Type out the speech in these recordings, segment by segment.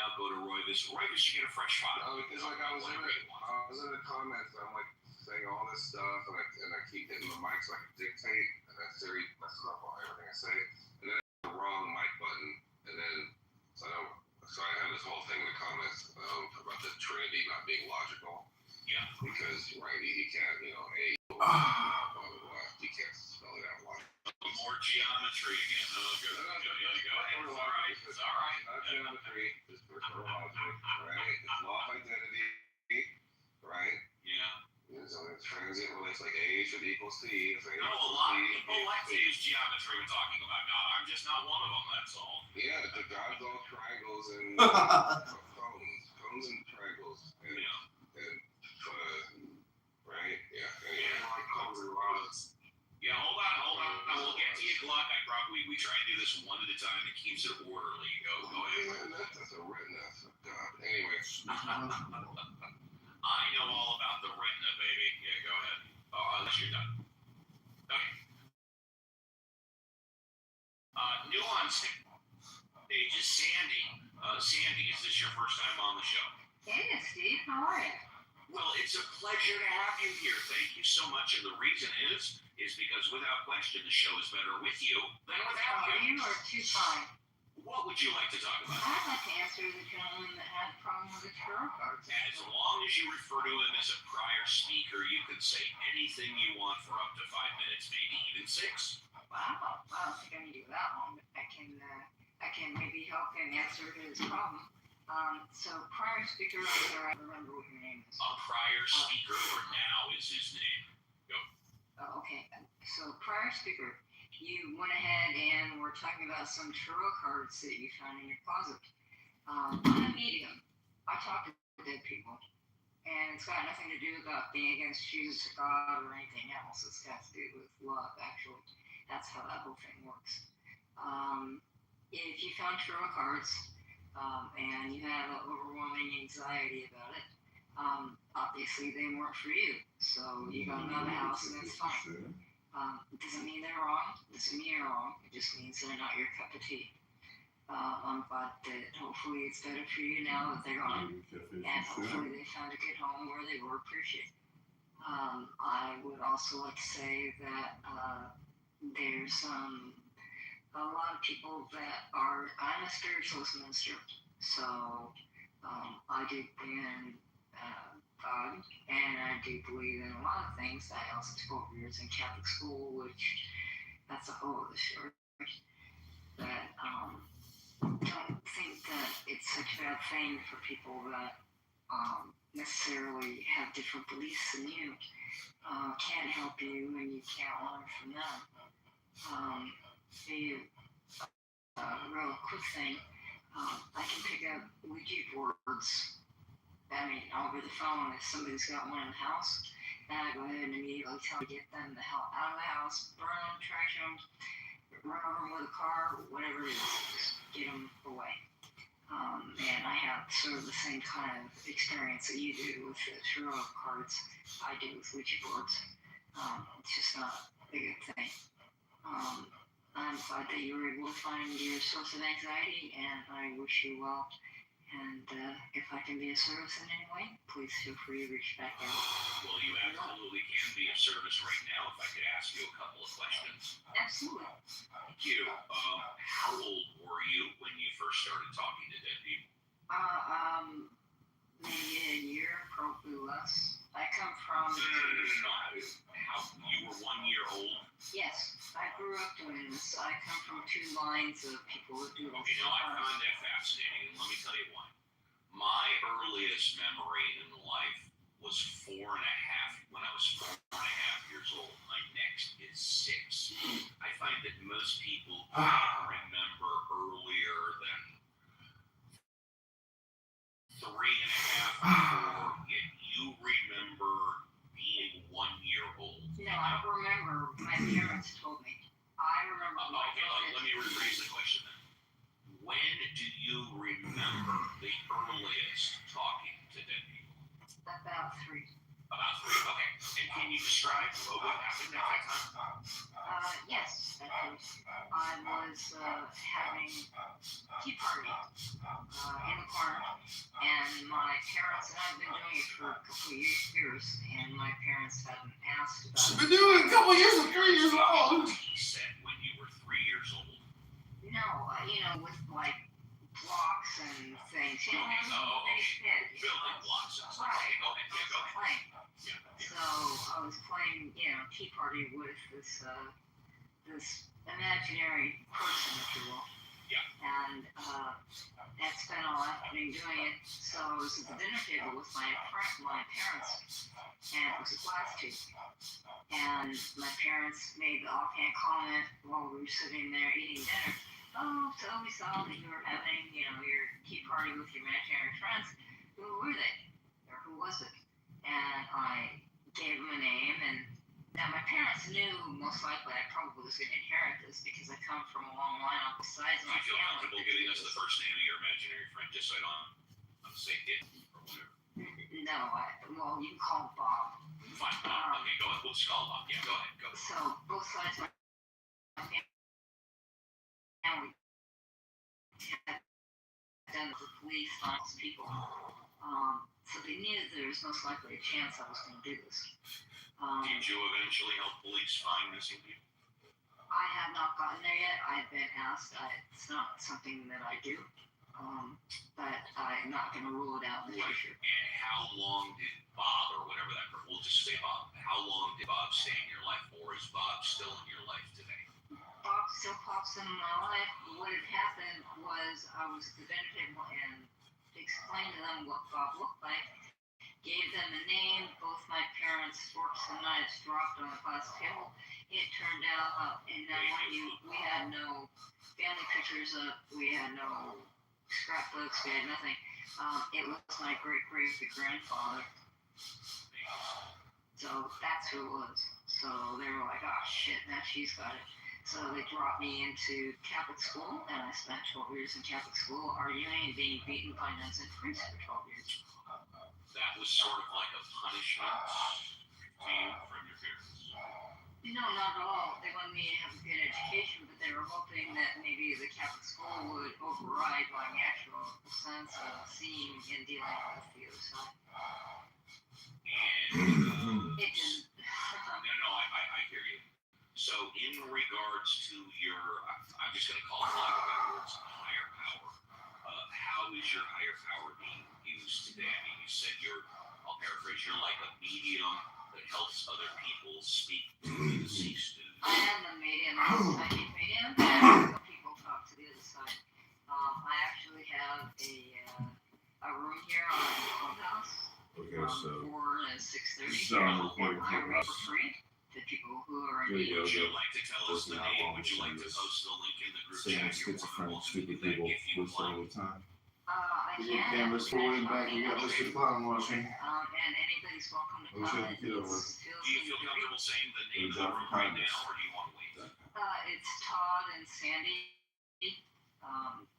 now go to Royvis. Royvis, you get a fresh file. No, because like I was in the comments, I'm like saying all this stuff, and I keep hitting the mic so I can dictate, and then Siri messes up on everything I say, and then I hit the wrong mic button, and then so I have this whole thing in the comments about the Trinity not being logical. Yeah. Because he can't, blah blah blah. He can't spell it out loud. More geometry again. Oh, good. Go ahead. It's all right. It's all right. Not geometry. Just personal logic, right? It's law of identity, right? Yeah. So it's transient relates like A should equal C. No, a lot of people like to use geometry when talking about God. I'm just not one of them. That's all. Yeah, the God's all triangles and cones and triangles. And, right? Yeah. Yeah, hold on. We'll get to you, Gluck. We try and do this one at a time. It keeps it orderly. Go ahead. That's a retina. God. Anyway. I know all about the retina, baby. Yeah, go ahead. Unless you're done. Okay. Nuance stage is Sandy. Sandy, is this your first time on the show? Hey, Steve. How are you? Well, it's a pleasure to have you here. Thank you so much. And the reason is because without question, the show is better with you than without you. You are too kind. What would you like to talk about? I'd like to answer the gentleman that had a problem with the tarot cards. As long as you refer to him as a prior speaker, you can say anything you want for up to 5 minutes, maybe even 6. Wow. I don't think I can do that long, but I can maybe help him answer his problem. So prior speaker, I'm sorry, I don't remember what your name is. A prior speaker for now is his name. Go. Okay. So prior speaker, you went ahead and were talking about some tarot cards that you found in your closet. I'm a medium. I talk to dead people. And it's got nothing to do about being against Jesus or God or anything else. It's got to do with love, actually. That's how that whole thing works. If you found tarot cards and you had an overwhelming anxiety about it, obviously they weren't for you. So you got them out of the house and that's fine. It doesn't mean they're wrong. It doesn't mean you're wrong. It just means they're not your cup of tea. I'm glad that hopefully it's better for you now that they're gone. And hopefully they found a good home where they were appreciated. I would also like to say that there's a lot of people that are, I'm a spiritualist minister, so I do believe in God, and I do believe in a lot of things. I also 12 years in Catholic school, which that's a whole other story. But don't think that it's such a bad thing for people that necessarily have different beliefs than you. Can't help you, and you can't learn from them. Real quick thing, I can pick up Ouija boards. I mean, over the phone if somebody's got one in the house, then I go ahead and immediately tell them to get them the hell out of the house, burn them, trash them, run over them with a car, whatever it is, just get them away. And I have sort of the same kind of experience that you do with the tarot cards I do with Ouija boards. It's just not a good thing. I'm glad that you were able to find your source of anxiety, and I wish you well. And if I can be of service in any way, please feel free to reach back out. Well, you absolutely can be of service right now. If I could ask you a couple of questions. Absolutely. Thank you. How old were you when you first started talking to dead people? Maybe a year, probably less. I come from... No. You were 1 year old? Yes, I grew up doing this. I come from 2 lines of people who do this. Okay, now I find that fascinating, and let me tell you why. My earliest memory in life was 4 and a half, when I was 4 and a half years old. My next is 6. I find that most people can't remember earlier than 3 and a half or 4, yet you remember being 1 year old. No, I don't remember. My parents told me. I remember. Okay, let me rephrase the question then. When do you remember the earliest talking to dead people? About 3. About 3, okay. And can you describe what happened at that time? Yes, I was having a tea party in the corner I've been doing it a couple years, I'm 3 years old. He said when you were 3 years old. No, with like blocks and things. I was a big kid. Building blocks and stuff. Right. Okay, go ahead. Yeah, go ahead. Playing. Yeah. So I was playing, Tea Party with this imaginary person, if you will. Yeah. And I spent all afternoon doing it. So I was at the dinner table with my parents, and it was a class table. And my parents made the offhand comment while we were sitting there eating dinner. Oh, so we saw that you were having, your tea party with your imaginary friends. Who were they? Or who was it? And I gave them a name, and now my parents knew most likely I probably was going to inherit this because I come from a long line on the sides of Do my you feel family. comfortable giving us the first name of your imaginary friend, just so I don't say it or whatever? No, well, you can call him Bob. Fine, Bob. Okay, go ahead. We'll just call him Bob. Yeah, go ahead. Go. So both sides of my family had done with the police, lots of people. So they knew that there was most likely a chance I was going to do this. Did you eventually help police find missing people? I have not gotten there yet. I've been asked. It's not something that I do, but I'm not going to rule it out in the future. And how long did Bob, or whatever that, we'll just say Bob, how long did Bob stay in your life, or is Bob still in your life today? Bob still pops in my life. What had happened was I was at the dinner table and explained to them what Bob looked like, gave them a name. Both my parents' forks and knives dropped on the glass table. It turned out, and now mind you, we had no family pictures up, we had no scrapbooks, we had nothing. It was my great-great-grandfather. So that's who it was. So they were like, oh shit, now she's got it. So they dropped me into Catholic school, and I spent 12 years in Catholic school arguing and being beaten by nuns and priests for 12 years. That was sort of like a punishment to you from your parents? No, not at all. They wanted me to have a good education, but they were hoping that maybe the Catholic school would override my natural sense of seeing and dealing with the other side. And It didn't. no, I hear you. So in regards to your, I'm just going to call it, for lack of better words, higher power. How is your higher power being used today? I mean, you said I'll paraphrase, you're like a medium that helps other people speak to the deceased. I am a medium, I'm a psychic medium, and people talk to the other side. I actually have a room here on Clubhouse Okay, so 4 and 6:30. so I'm recording I read for for free to people who are in There you need. go. Would you like to tell us the Listen, I name? won't Would you like to this. post the link in the group saying chat? You're more than schizophrenic, welcome to stupid do that people if you listen want. all the time. I We can. got cameras forward and back. We got Mr. Clown watching. And anybody's welcome to Wish I come. could get over. Do you feel comfortable saying the name of the Job room for right kindness. now, or do you want to wait? It's Todd and Sandy.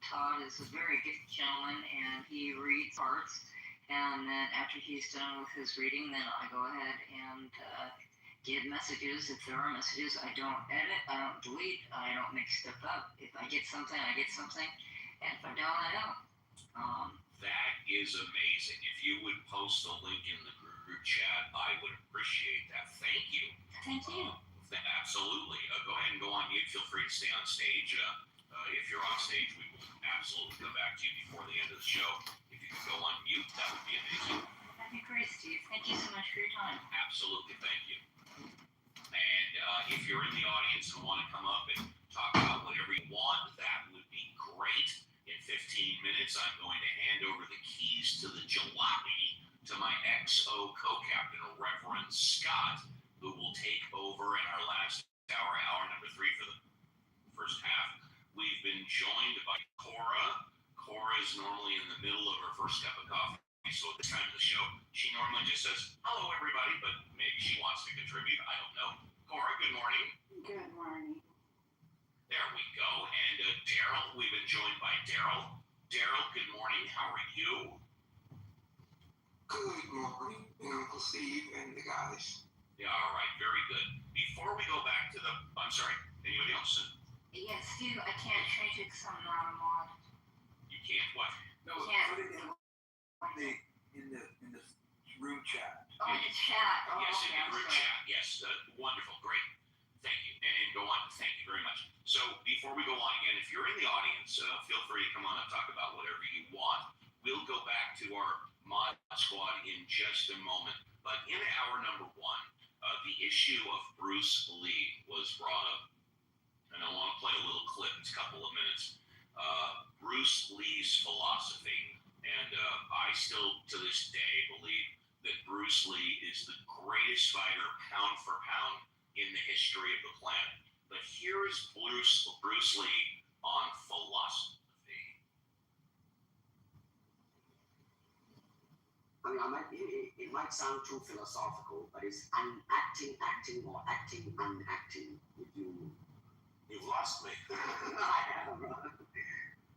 Todd is a very gifted gentleman, and he reads cards. And then after he's done with his reading, then I go ahead and give messages. If there are messages, I don't edit, I don't delete, I don't make stuff up. If I get something, I get something. And if I don't, I don't. That is amazing. If you would post the link in the group chat, I would appreciate that. Thank you. Thank you. Absolutely. Go ahead and go on mute. Feel free to stay on stage. If you're on stage, we will absolutely come back to you before the end of the show. If you could go on mute, that would be amazing. That'd be great, Steve. Thank you so much for your time. Absolutely. Thank you. And if you're in the audience and want to come up and talk about whatever you want, that would be great. In 15 minutes, I'm going to hand over the keys to the jalopy to my XO co-captain, Reverend Scott, who will take over in our last hour number 3 for the first half. We've been joined by Cora. Cora is normally in the middle of her first cup of coffee, so at this time of the show, she normally just says, hello, everybody, but maybe she wants to contribute. I don't know. Cora, good morning. Good morning. There we go. And Daryl, we've been joined by Daryl. Daryl, good morning. How are you? Good morning, Uncle Steve and the guys. Yeah, all right. Very good. Before we go back to the, I'm sorry, anybody else? Yes, Steve, I can't change it because I'm not a mod. You can't what? No, Yeah. put it in the room chat. Oh, the chat. Oh, Yes, okay, in I'm the group sorry. chat. Yes, wonderful, great. Thank you, and go on. Thank you very much. So before we go on again, if you're in the audience, feel free to come on up, talk about whatever you want. We'll go back to our mod squad in just a moment. But in hour number one, the issue of Bruce Lee was brought up, and I want to play a little clip. It's a couple of minutes. Bruce Lee's philosophy, and I still to this day believe that Bruce Lee is the greatest fighter pound for pound in the history of the planet. But here is Bruce Lee on philosophy. I mean, it might sound too philosophical, but it's acting, or acting, unacting. You've lost me. I have.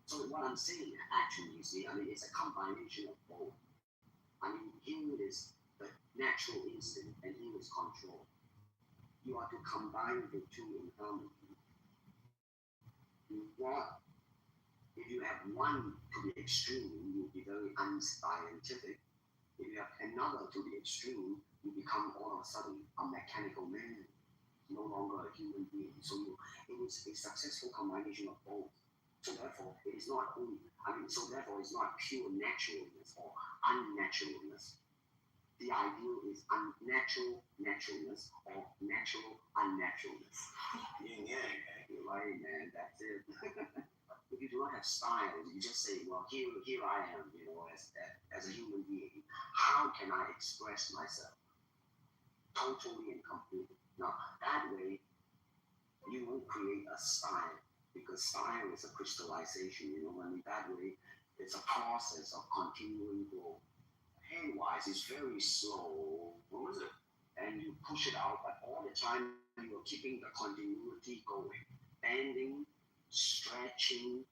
So what I'm saying, actually, you see, I mean, it's a combination of both. I mean, here it is the natural instinct, and here is control. You are to combine the two in harmony. If you have one to the extreme, you'll be very unscientific. If you have another to the extreme, you become all of a sudden a mechanical man, no longer a human being. So it is a successful combination of both. So therefore, it is not only, therefore it's not pure naturalness or unnaturalness. The ideal is unnatural naturalness or natural unnaturalness. Yin yang, you're right, man, that's it. If you do not have style, you just say, well, here I am, as a human being. How can I express myself? Totally and completely. Now, that way, you won't create a style, because style is a crystallization, and that way, it's a process of continuing growth. Hand-wise, it's very slow. What was it? And you push it out, but all the time, you're keeping the continuity going. Bending, stretching,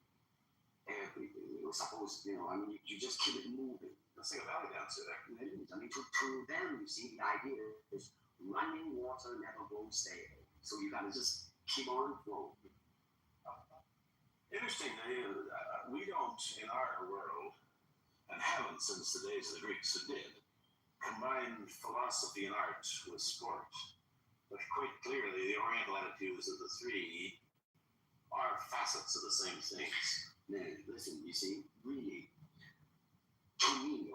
everything. Suppose, you just keep it moving. Let's take a valley dance there. It is. I mean, to them, you see, the idea is running water never goes stale. So you gotta just keep on flowing. Interesting, we don't, in our world, and haven't since the days of the Greeks that did, combine philosophy and art with sport. But quite clearly, the Oriental attitude is that the three are facets of the same things. Man, listen, you see, really, to me,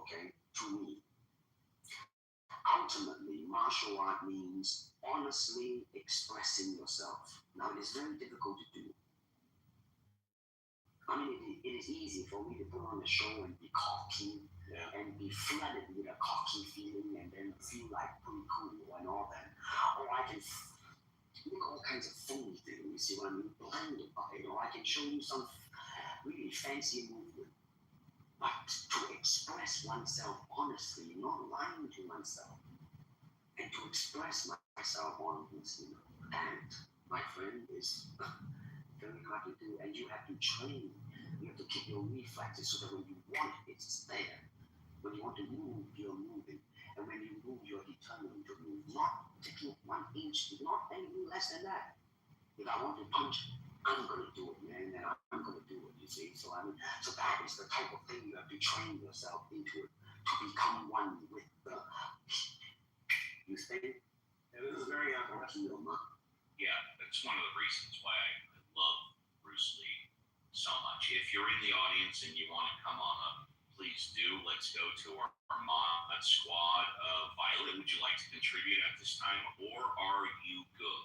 ultimately, martial art means honestly expressing yourself. Now, it is very difficult to do. I mean, it is easy for me to put on a show and be cocky and be flooded with a cocky feeling and then feel like pretty cool and all that. Or I can make all kinds of funny things, you see what I mean? Blinded by it. Or I can show you some really fancy movement. But to express oneself honestly, not lying to myself, and to express myself honestly, that, my friend, is very hard to do, and you have to train. You have to keep your reflexes so that when you want it, it's there. When you want to move, you're moving. And when you move, you're determined to move. Not taking 1 inch, not anything less than that. If I want to punch, I'm going to do it, man, and I'm going to do it, you see. So that is the type of thing you have to train yourself into it, to become one with the, you think? And this is very interesting. Yeah, that's one of the reasons why I love Bruce Lee so much. If you're in the audience and you want to come on up, please do. Let's go to our mod squad. Violet, would you like to contribute at this time, or are you good?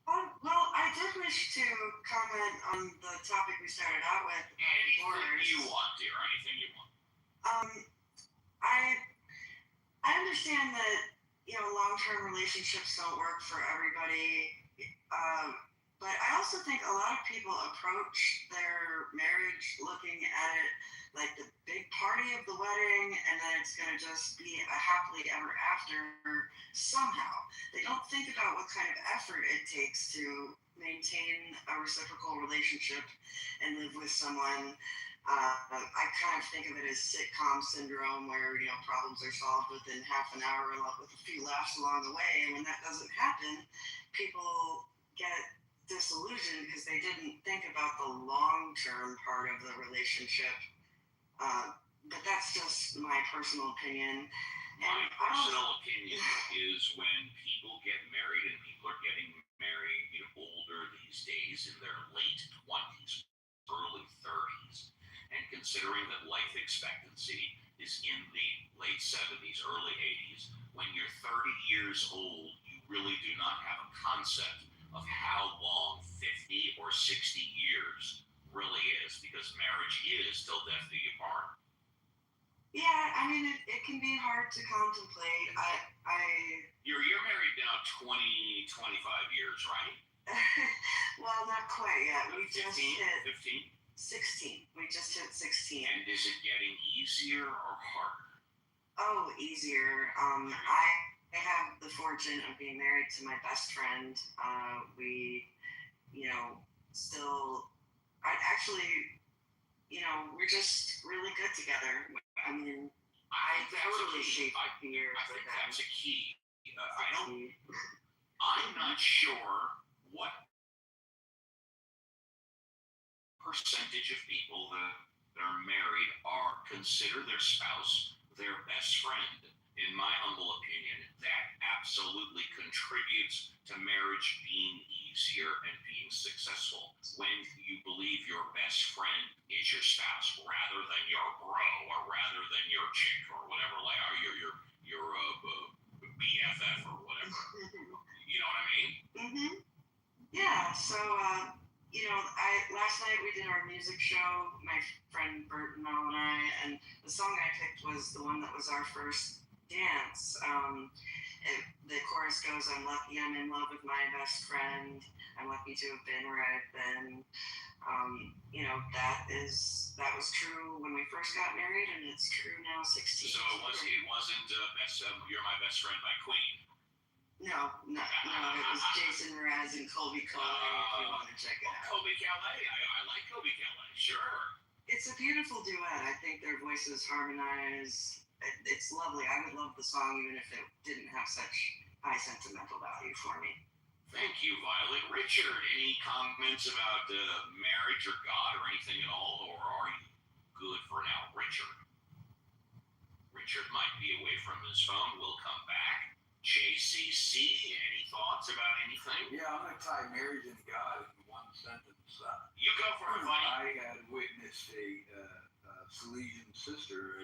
Well, I did wish to comment on the topic we started out with. Anything borders. you want, dear. Anything you want. I understand that long-term relationships don't work for everybody, but I also think a lot of people approach their marriage looking at it like the big party of the wedding, and then it's going to just be a happily ever after somehow. They don't think about what kind of effort it takes to maintain a reciprocal relationship and live with someone. I kind of think of it as sitcom syndrome, where problems are solved within half an hour with a few laughs along the way, and when that doesn't happen, people get disillusioned because they didn't think about the long-term part of the relationship. But that's just my personal opinion. My And personal opinion is when people get married, and people are getting married older these days in their late 20s, early 30s, and considering that life expectancy is in the late 70s, early 80s, when you're 30 years old, you really do not have a concept of how long 50 or 60 years really is, because marriage is till death do you part. yeah, I mean, it can be hard to contemplate. You're married now 20, 25 years, right? Well, not quite yet. We just 15, hit 15. 16. We just hit 16. And is it getting easier or harder? Oh, easier. I have the fortune of being married to my best friend. We, still, we're just really good together. I mean, I totally shape my fear I for think them. that's a key. I'm not sure what percentage of people that are married consider their spouse their best friend. In my humble opinion, that absolutely contributes to marriage being easier and being successful. When you believe your best friend is your spouse rather than your bro or rather than your chick or whatever, like your BFF or whatever. You know what I mean? Mm-hmm. Yeah. So, last night we did our music show. My friend Bert and Mel and I, and the song I picked was the one that was our first dance. The chorus goes, "I'm lucky I'm in love with my best friend. I'm lucky to have been where I've been." That was true when we first got married, and it's true now, 16. So it wasn't "You're My Best Friend" by Queen. No, it was Jason Mraz and Colby Calais, if you want to check it out. Colby Calais, I like Colby Calais, sure. It's a beautiful duet. I think their voices harmonize. It's lovely. I would love the song even if it didn't have such high sentimental value for me. Thank you, Violet. Richard, any comments about marriage or God or anything at all, or are you good for now? Richard might be away from his phone. We'll come back. JCC, any thoughts about anything? Yeah, I'm going to tie marriage and God in one sentence. You go for it, buddy. I had witnessed a Salesian sister,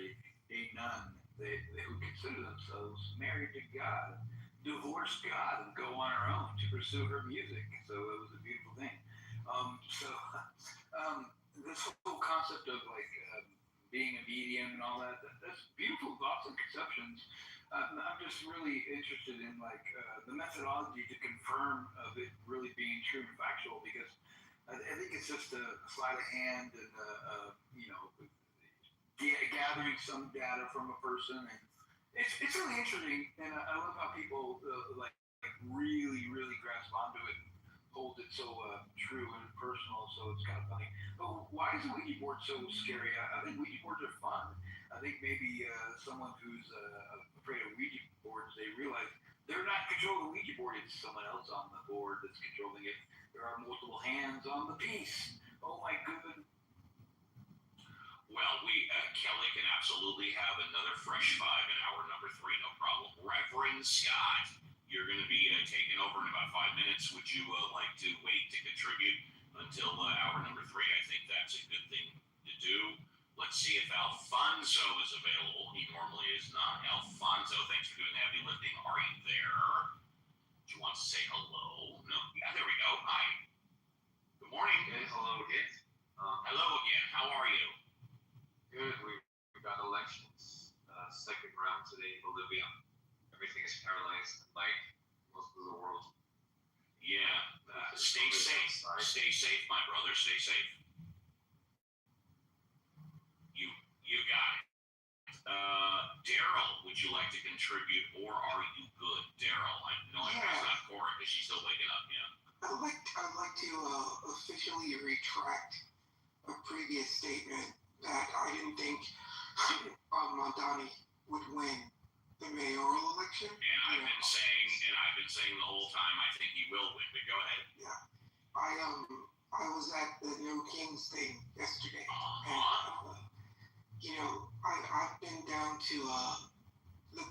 a nun, who considered themselves married to God, divorced God and go on her own to pursue her music. So it was a beautiful thing. This whole concept of being a medium and all that's beautiful thoughts and conceptions. I'm just really interested in the methodology to confirm of it really being true and factual, because I think it's just a sleight of hand and gathering some data from a person, and it's really interesting. And I love how people really grasp onto it and hold it so true and personal. So it's kind of funny. But why is a Ouija board so scary? I think Ouija boards are fun. I think maybe someone who's afraid of Ouija boards, they realize they're not controlling the Ouija board. It's someone else on the board that's controlling it. There are multiple hands on the piece. Oh my goodness. Well, Kelly can absolutely have another fresh five in hour number 3, no problem. Reverend Scott, you're going to be taking over in about 5 minutes. Would you like to wait to contribute until hour number 3? I think that's a good thing to do. Let's see if Alfonso is available. He normally is not. Alfonso, thanks for doing the heavy lifting. Are you there? Do you want to say hello? No? Yeah, there we go. Hi. Good morning. Okay, hello again. Hello again. How are you? Good. We got elections. Second round today in Bolivia. Everything is paralyzed, like most of the world. Yeah. Stay safe. Stay safe, my brother. Stay safe. You got it. Daryl, would you like to contribute, or are you good? Daryl, I know I passed on Cora because she's still waking up. Yeah. I'd like to officially retract a previous statement that I didn't think Mondani would win the mayoral election. And I've been saying the whole time I think he will win. But go ahead. Yeah, I was at the No Kings thing yesterday, and I've been down to the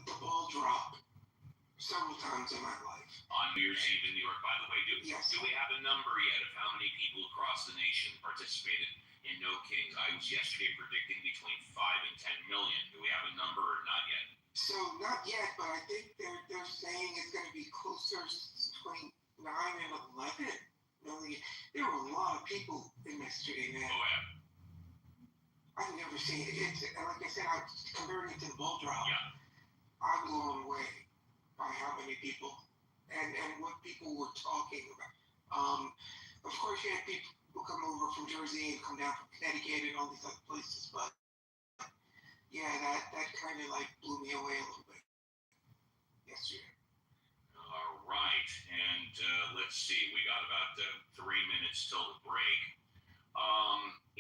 several times in my life. On New Year's Eve in New York. By the way, Yes. do we have a number yet of how many people across the nation participated in No Kings? I was yesterday predicting between 5 and 10 million. Do we have a number or not yet? So not yet, but I think they're saying it's going to be closer between 9 and 11 million. There were a lot of people in yesterday, man. Oh, yeah. I've never seen it. It's, like I said, I'm comparing it to the ball drop. Yeah. I'm blown away by how many people and what people were talking about. Of course, you had people come over from Jersey and come down from Connecticut and all these other places, but yeah, that kind of like blew me away a little bit yesterday. All right. And let's see. We got about 3 minutes till the break.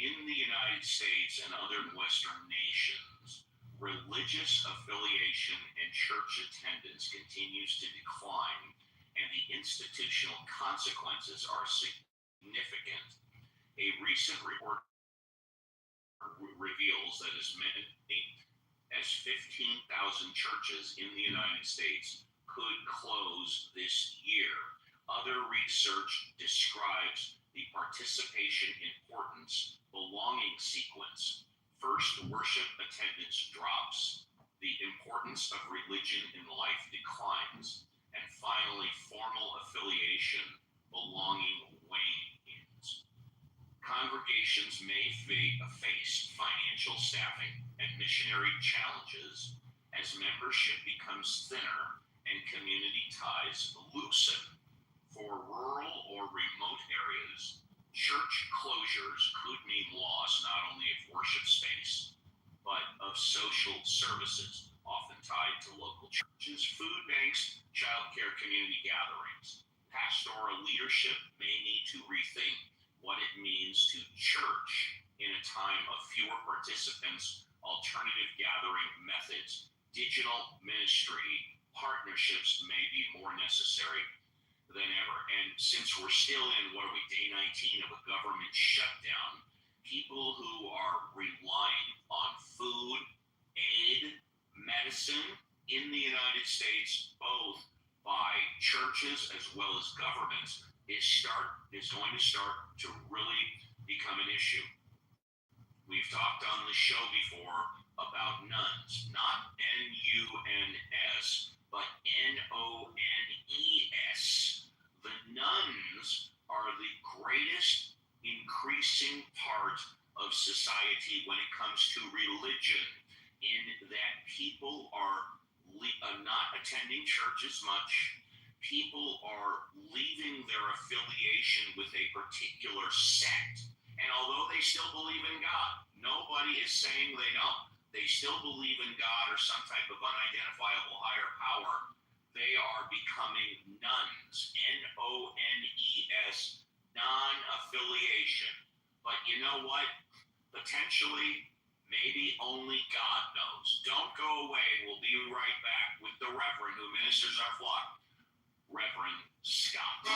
In the United States and other Western nations, religious affiliation and church attendance continues to decline, and the institutional consequences are significant. A recent report reveals that as many as 15,000 churches in the United States could close this year. Other research describes the participation importance, belonging sequence. First, worship attendance drops. The importance of religion in life declines. And finally, formal affiliation, belonging wanes. Congregations may face financial staffing and missionary challenges as membership becomes thinner and community ties loosen. For rural or remote areas, church closures could mean loss not only of worship space, but of social services, often tied to local churches, food banks, childcare, community gatherings. Pastoral leadership may need to rethink what it means to church in a time of fewer participants, alternative gathering methods, digital ministry, partnerships may be more necessary than ever. And since we're still in, day 19 of a government shutdown, people who are relying on food, aid, medicine in the United States, both by churches as well as governments, is going to start to really become an issue. We've talked on the show before about nuns, not NUNS, but NONES. The nuns are the greatest increasing part of society when it comes to religion, in that people are not attending church as much. People are leaving their affiliation with a particular sect. And although they still believe in God, nobody is saying they don't. They still believe in God or some type of unidentifiable higher power. They are becoming nuns, NONES, non-affiliation. But you know what? Potentially, maybe only God knows. Don't go away. We'll be right back with the Reverend who ministers our flock, Reverend Scott.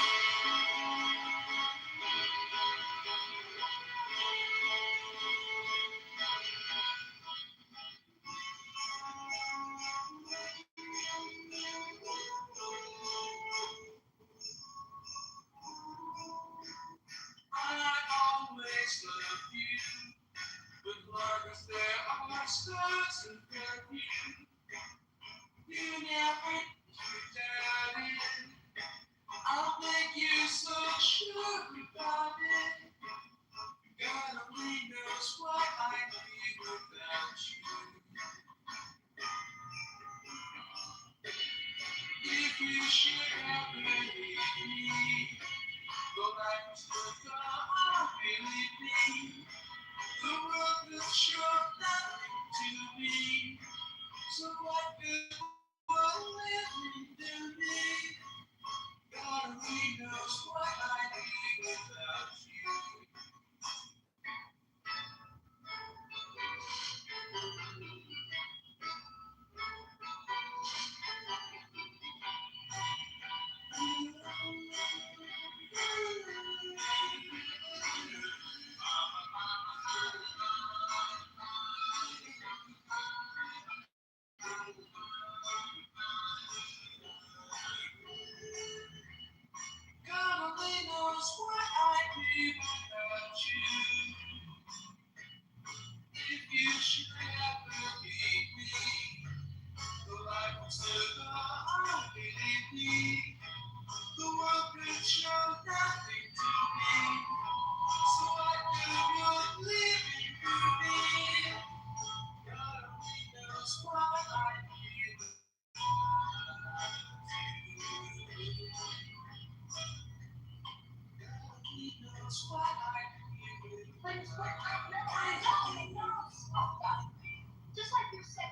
Just like you said,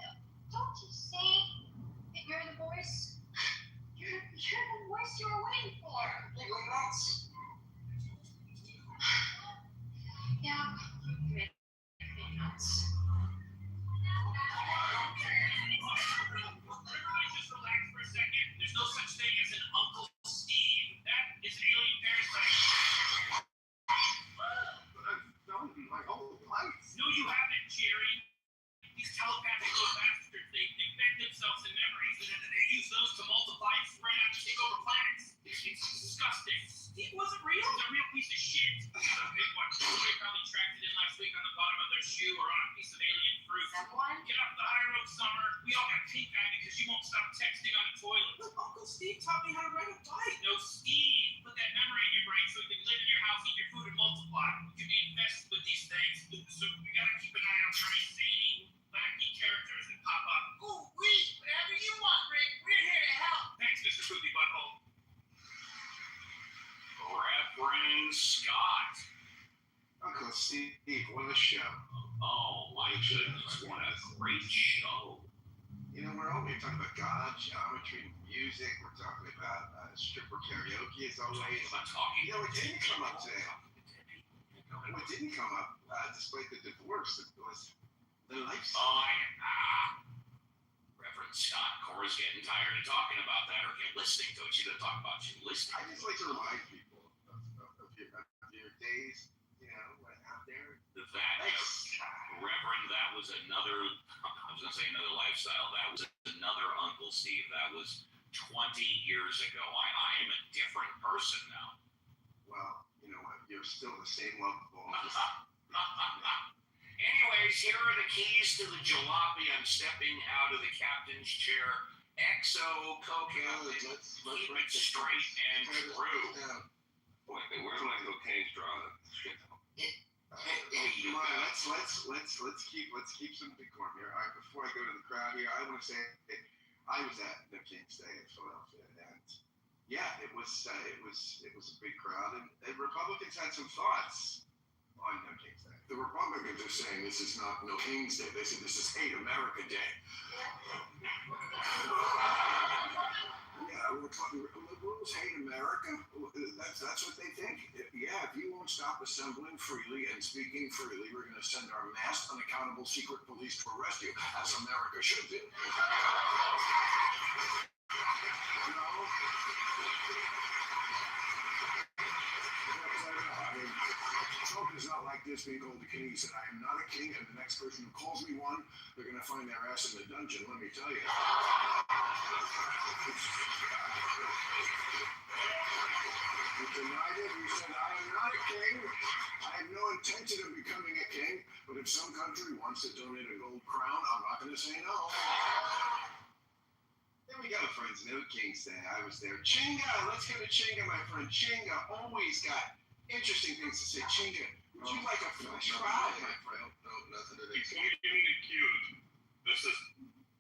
don't you see? If you're the voice, you're the voice you were waiting for. You go nuts. Yeah, you make me nuts. Everybody just relax for a second. There's no such thing as an Uncle Steve. That is an alien parasite. But I've known my whole life. No, you haven't, Jerry. These telepathic little bastards, they invent themselves in memories and then they use those to multiply and spread out to take over planets. It's disgusting. Steve wasn't real. He's a real piece of shit. He's a big one. They probably tracked it in last week on the bottom of their shoe or on a piece of alien fruit. Someone? Get off the high road, Summer. We all got pink eye because you won't stop texting on the toilet. Look, Uncle Steve taught me how to ride a bike. No, Steve put that memory in your brain so he can live in your house, eat your food, and multiply. You can be infested with these things, so we gotta keep an eye on very zany, wacky characters that pop up. Ooh, whatever you want, Rick. We're here to help. Thanks, Mr. Poopy Butthole. Reverend Scott. Uncle Steve, what a show. Oh my goodness, what a great show. You know, we're only talking about God, geometry, music. We're talking about stripper karaoke as always. I'm talking. You know, it didn't come up today. What didn't come up, despite the divorce, was the lifestyle. Reverend Scott, Cora's getting tired of talking about that or get listening to it. She doesn't talk about you listening. I just like to remind people of your days, you know, out there. Reverend, that was another, I was going to say another lifestyle. That was another Uncle Steve. That was 20 years ago. I am a different person now. Well, you know what? You're still the same lovable. Anyways, here are the keys to the jalopy. I'm stepping out of the captain's chair. XO, co-captain. Let's Keep it straight and true. Wait, where's my cocaine straw? Come on, let's keep some decorum here. Before I go to the crowd here, I want to say I was at the King's Day in Philadelphia, and yeah, it was a big crowd, and Republicans had some thoughts on No King's Day. The Republicans are saying this is not No King's Day. They said this is Hate America Day. Yeah, we're talking liberals hate America. That's what they think. Yeah, if you won't stop assembling freely and speaking freely, we're going to send our masked, unaccountable secret police to arrest you, as America should do. Trump is not like this being called the king. He said, I am not a king, and the next person who calls me one, they're going to find their ass in the dungeon, let me tell you. He denied it. He said, I am not a king. I have no intention of becoming a king, but if some country wants to donate a gold crown, I'm not going to say no. There we go, friends. No King's Day. I was there. Chinga! Let's go to Chinga, my friend. Chinga always got interesting things to say. Chinga, would you like a fresh fry, my friend? No, nothing to Before you give me the cue, this is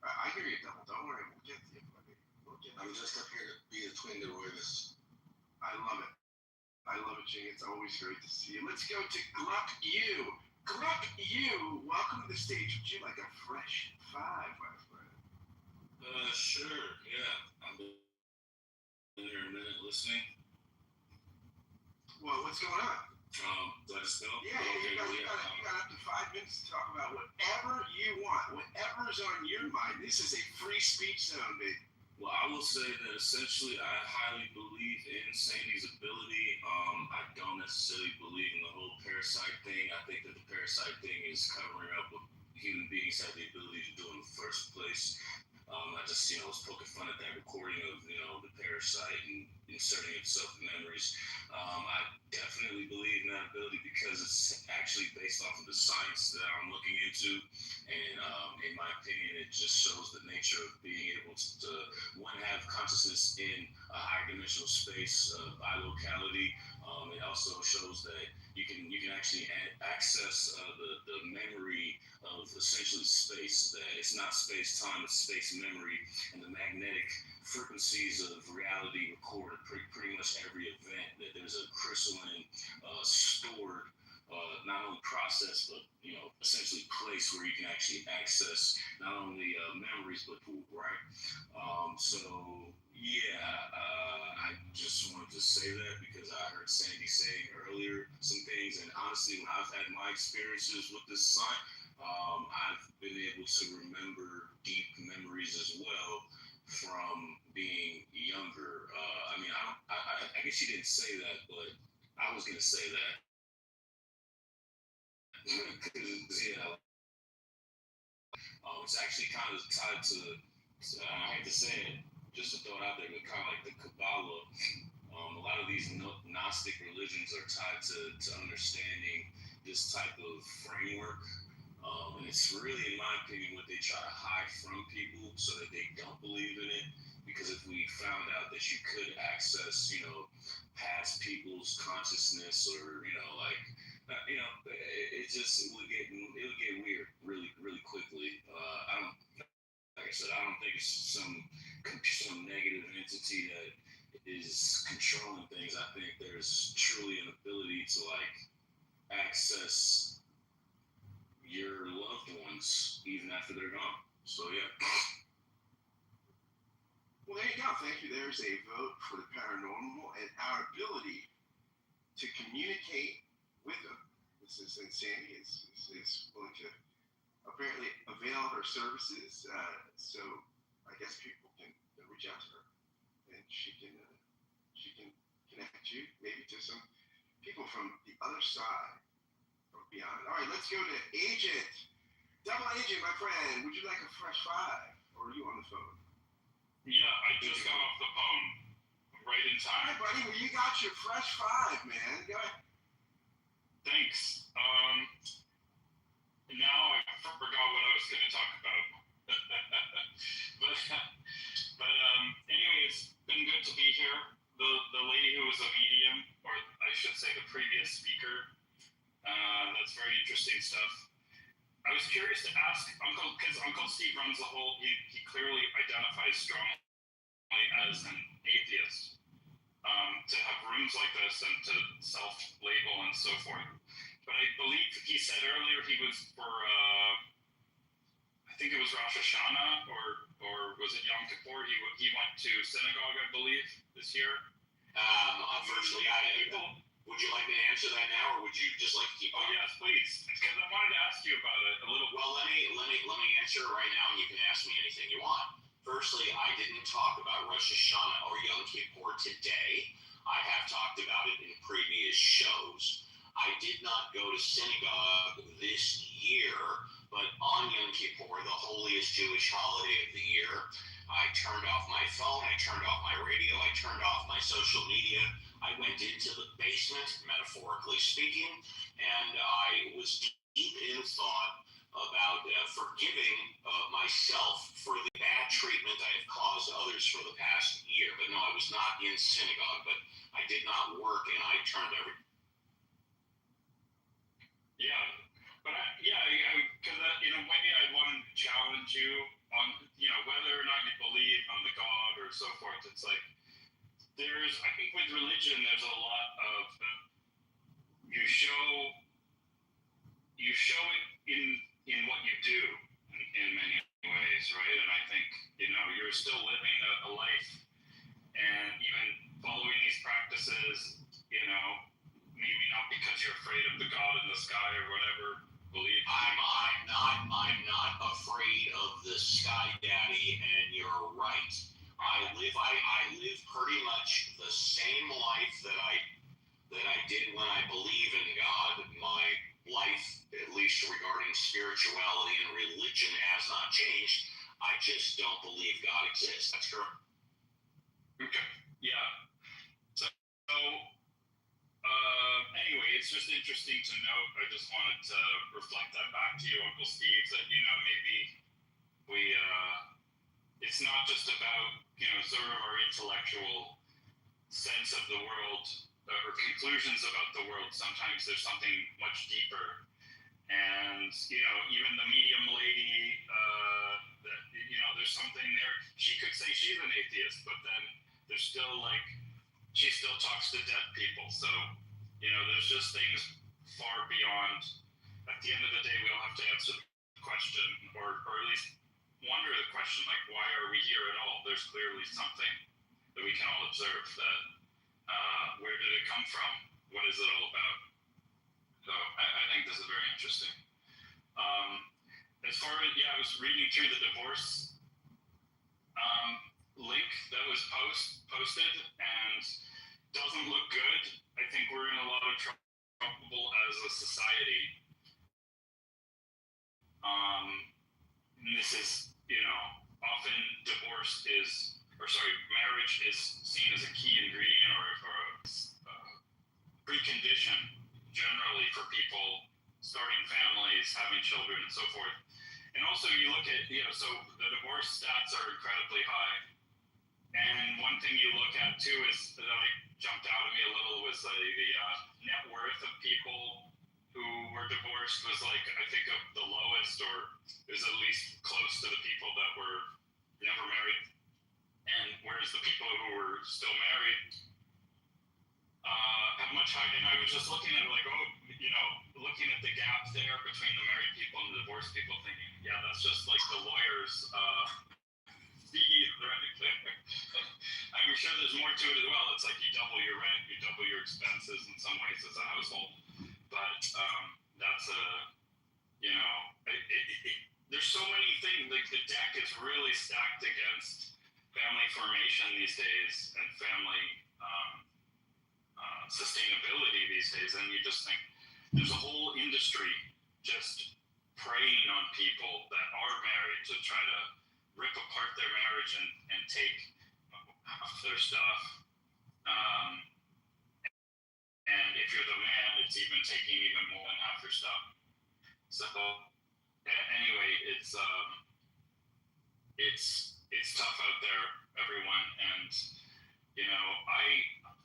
I hear you, Double. Don't worry. We'll get to you, buddy. We'll get to I'm you. just up here to be the twin to Royvis. I love it. I love it, Chinga. It's always great to see you. Let's go to Gluck U. Gluck U, welcome to the stage. Would you like a fresh five, my friend? Sure, yeah. I've been there a minute listening. Well, what's going on? Let us know. Yeah, you got up to 5 minutes to talk about whatever you want, whatever's on your mind. This is a free speech zone, baby. Well, I will say that essentially I highly believe in Sandy's ability. I don't necessarily believe in the whole parasite thing. I think that the parasite thing is covering up what human beings have the ability to do in the first place. I just, was poking fun at that recording of, the parasite and inserting itself in memories. I definitely believe in that ability because it's actually based off of the science that I'm looking into. And in my opinion, it just shows the nature of being able to, one, have consciousness in a higher dimensional space, bilocality. It also shows that you can actually access the memory of essentially space. That it's not space time, it's space memory, and the magnetic frequencies of reality record pretty much every event. That there's a crystalline, stored, not only process, but essentially place where you can actually access not only memories but pool, right? So yeah, I just wanted to say that because I heard Sandy saying earlier some things, and honestly, when I've had my experiences with this sign, I've been able to remember deep memories as well from being younger. I guess you didn't say that, but I was gonna say that. Because it's actually kind of tied to, I hate to say it, just to throw it out there, but kind of like the Kabbalah. A lot of these Gnostic religions are tied to understanding this type of framework. And it's really, in my opinion, what they try to hide from people so that they don't believe in it. Because if we found out that you could access, past people's consciousness, or it would get weird really really quickly. I don't Like I said, I don't think it's some negative entity that is controlling things. I think there's truly an ability to access your loved ones even after they're gone. So yeah. Well, there you go. Thank you. There's a vote for the paranormal and our ability to communicate with them. This is Sandy is willing to apparently avail her services. So I guess people can reach out to her, and she can connect you maybe to some people from the other side, from beyond. All right, let's go to Agent. Double Agent, my friend. Would you like a fresh five, or are you on the phone? Yeah, I just got off the phone right in time. All right, buddy. Well, you got your fresh five, man. Go ahead. Thanks. Now I forgot what I was going to talk about. but anyway, it's been good to be here. The lady who was a medium, or I should say the previous speaker, that's very interesting stuff. I was curious to ask Uncle, because Uncle Steve runs the whole, he clearly identifies strongly as an atheist. To have rooms like this and to self-label and so forth. But I believe he said earlier he was for, I think it was Rosh Hashanah, or was it Yom Kippur? He went to synagogue, I believe, this year. Unfortunately, would you like me to answer that now, or would you just like to keep on? Oh yes, please, because I wanted to ask you about it a little. Well, let me answer it right now, and you can ask me anything you want. Firstly, I didn't talk about Rosh Hashanah or Yom Kippur today. I have talked about it in previous shows. I did not go to synagogue this year, but on Yom Kippur, the holiest Jewish holiday of the year, I turned off my phone, I turned off my radio, I turned off my social media. I went into the basement, metaphorically speaking, and I was deep in thought about forgiving myself for the bad treatment I have caused others for the past year. But no, I was not in synagogue, but I did not work, and I turned everything. Yeah, but because in a way I wanted to challenge you on, whether or not you believe on the God or so forth. It's like I think with religion, there's a lot of you show it in what you do in many ways, right? And I think you're still living a life, and even following these practices, maybe not because you're afraid of the God in the sky or whatever. Believe I'm not afraid of the sky daddy, and you're right. I live pretty much the same life that I did when I believe in God. My life, at least regarding spirituality and religion, has not changed. I just don't believe God exists. That's correct. Okay. Yeah. So anyway, it's just interesting to note. I just wanted to reflect that back to you, Uncle Steve, that maybe we it's not just about sort of our intellectual sense of the world or conclusions about the world. Sometimes there's something much deeper, and even the medium areas, but then there's still like, she still talks to dead people. So, there's just things far beyond. At the end of the day, we all have to answer the question, or at least wonder the question, like, why are we here at all? There's clearly something that we can all observe that, where did it come from? What is it all about? So I think this is very interesting. As far as, I was reading through the divorce link that was posted, and doesn't look good. I think we're in a lot of trouble as a society. And this is, often marriage is seen as a key ingredient or a precondition generally for people starting families, having children, and so forth. And also you look at, so the divorce stats are incredibly high. And one thing you look at too is that jumped out at me a little was the net worth of people who were divorced was I think of the lowest, or is at least close to the people that were never married. And whereas the people who were still married have much higher. And I was just looking at looking at the gap there between the married people and the divorced people, thinking, that's just like the lawyers' fee right there. I'm sure there's more to it as well. It's like you double your rent, you double your expenses in some ways as a household. But that's there's so many things. Like the deck is really stacked against family formation these days and family sustainability these days, and you just think there's a whole industry just preying on people that are married to try to rip apart their marriage and take half their stuff. And if you're the man, it's even taking even more than half your stuff. So anyway, it's tough out there, everyone, and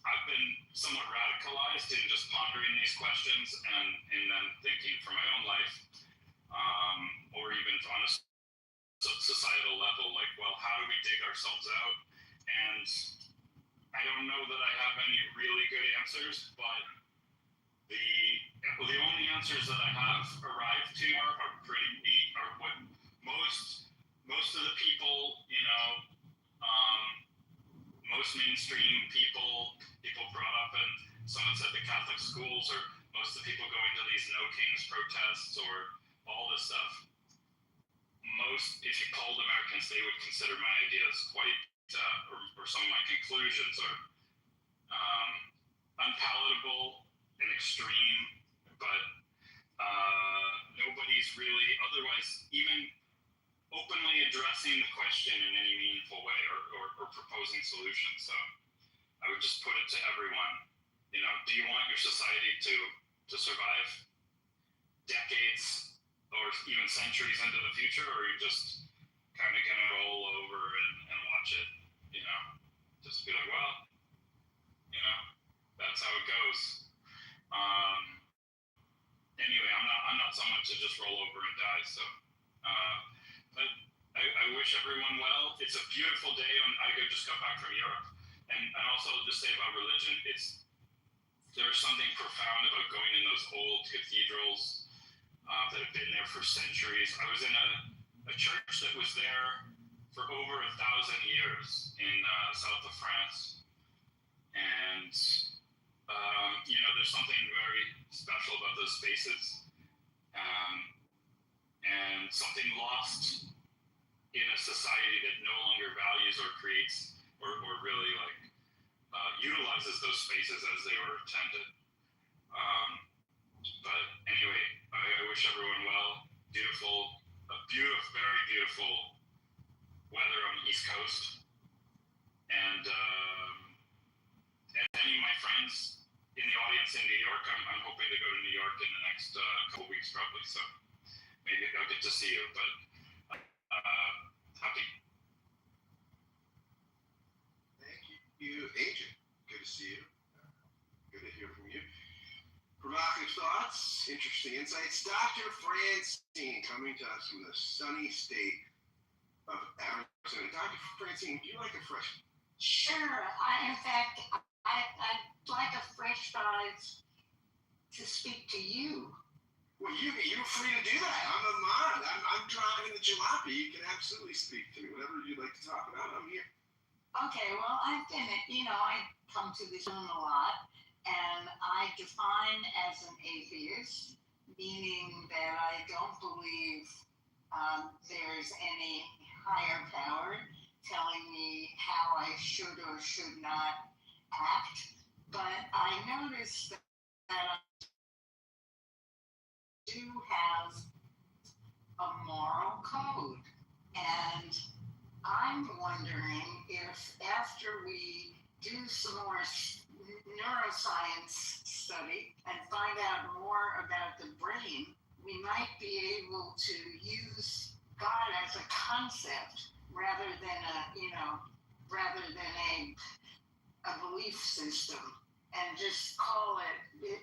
I've been somewhat radicalized in just pondering these questions and then thinking for my own life, or even on a societal level, like, well, how do we dig ourselves out? And I don't know that I have any really good answers, but the only answers that I have arrived to are pretty neat, are what most of the people, most mainstream people brought up in, someone said the Catholic schools, or most of the people going to these No Kings protests, or all this stuff. If you polled Americans, they would consider my ideas quite, or some of my conclusions are unpalatable and extreme, but nobody's really otherwise even openly addressing the question in any meaningful way or proposing solutions. So I would just put it to everyone, do you want your society to survive decades or even centuries into the future, or are you just kind of going to roll over and watch it, just be like, well, that's how it goes. Anyway, I'm not someone to just roll over and die. So, but I wish everyone well. It's a beautiful day. I just got back from Europe, and also just say about religion, there's something profound about going in those old cathedrals that have been there for centuries. I was in a church that was there for over 1,000 years in south of France, and there's something very special about those spaces, and something lost in a society that no longer values or creates or really utilizes those spaces as they were intended. But anyway, I wish everyone well. Very beautiful weather on the East Coast, and any of my friends in the audience in New York, I'm hoping to go to New York in the next couple weeks probably, so maybe I'll get to see you, but happy. Thank you, Agent. Good to see you. Good to hear from you. Provocative thoughts, interesting insights. Dr. Francine coming to us from the sunny state of Arizona. Dr. Francine, do you like a fresh Sure. In fact, I'd like a fresh fries to speak to you. Well, you're free to do that. I'm a mod. I'm driving the jalopy. You can absolutely speak to me. Whatever you'd like to talk about, I'm here. Okay, well, I've been, I come to this room a lot, and I define as an atheist, meaning that I don't believe there's any higher power telling me how I should or should not act. But I noticed that I do have a moral code, and I'm wondering if after we do some more neuroscience study and find out more about the brain, we might be able to use God as a concept rather than a belief system, and just call it,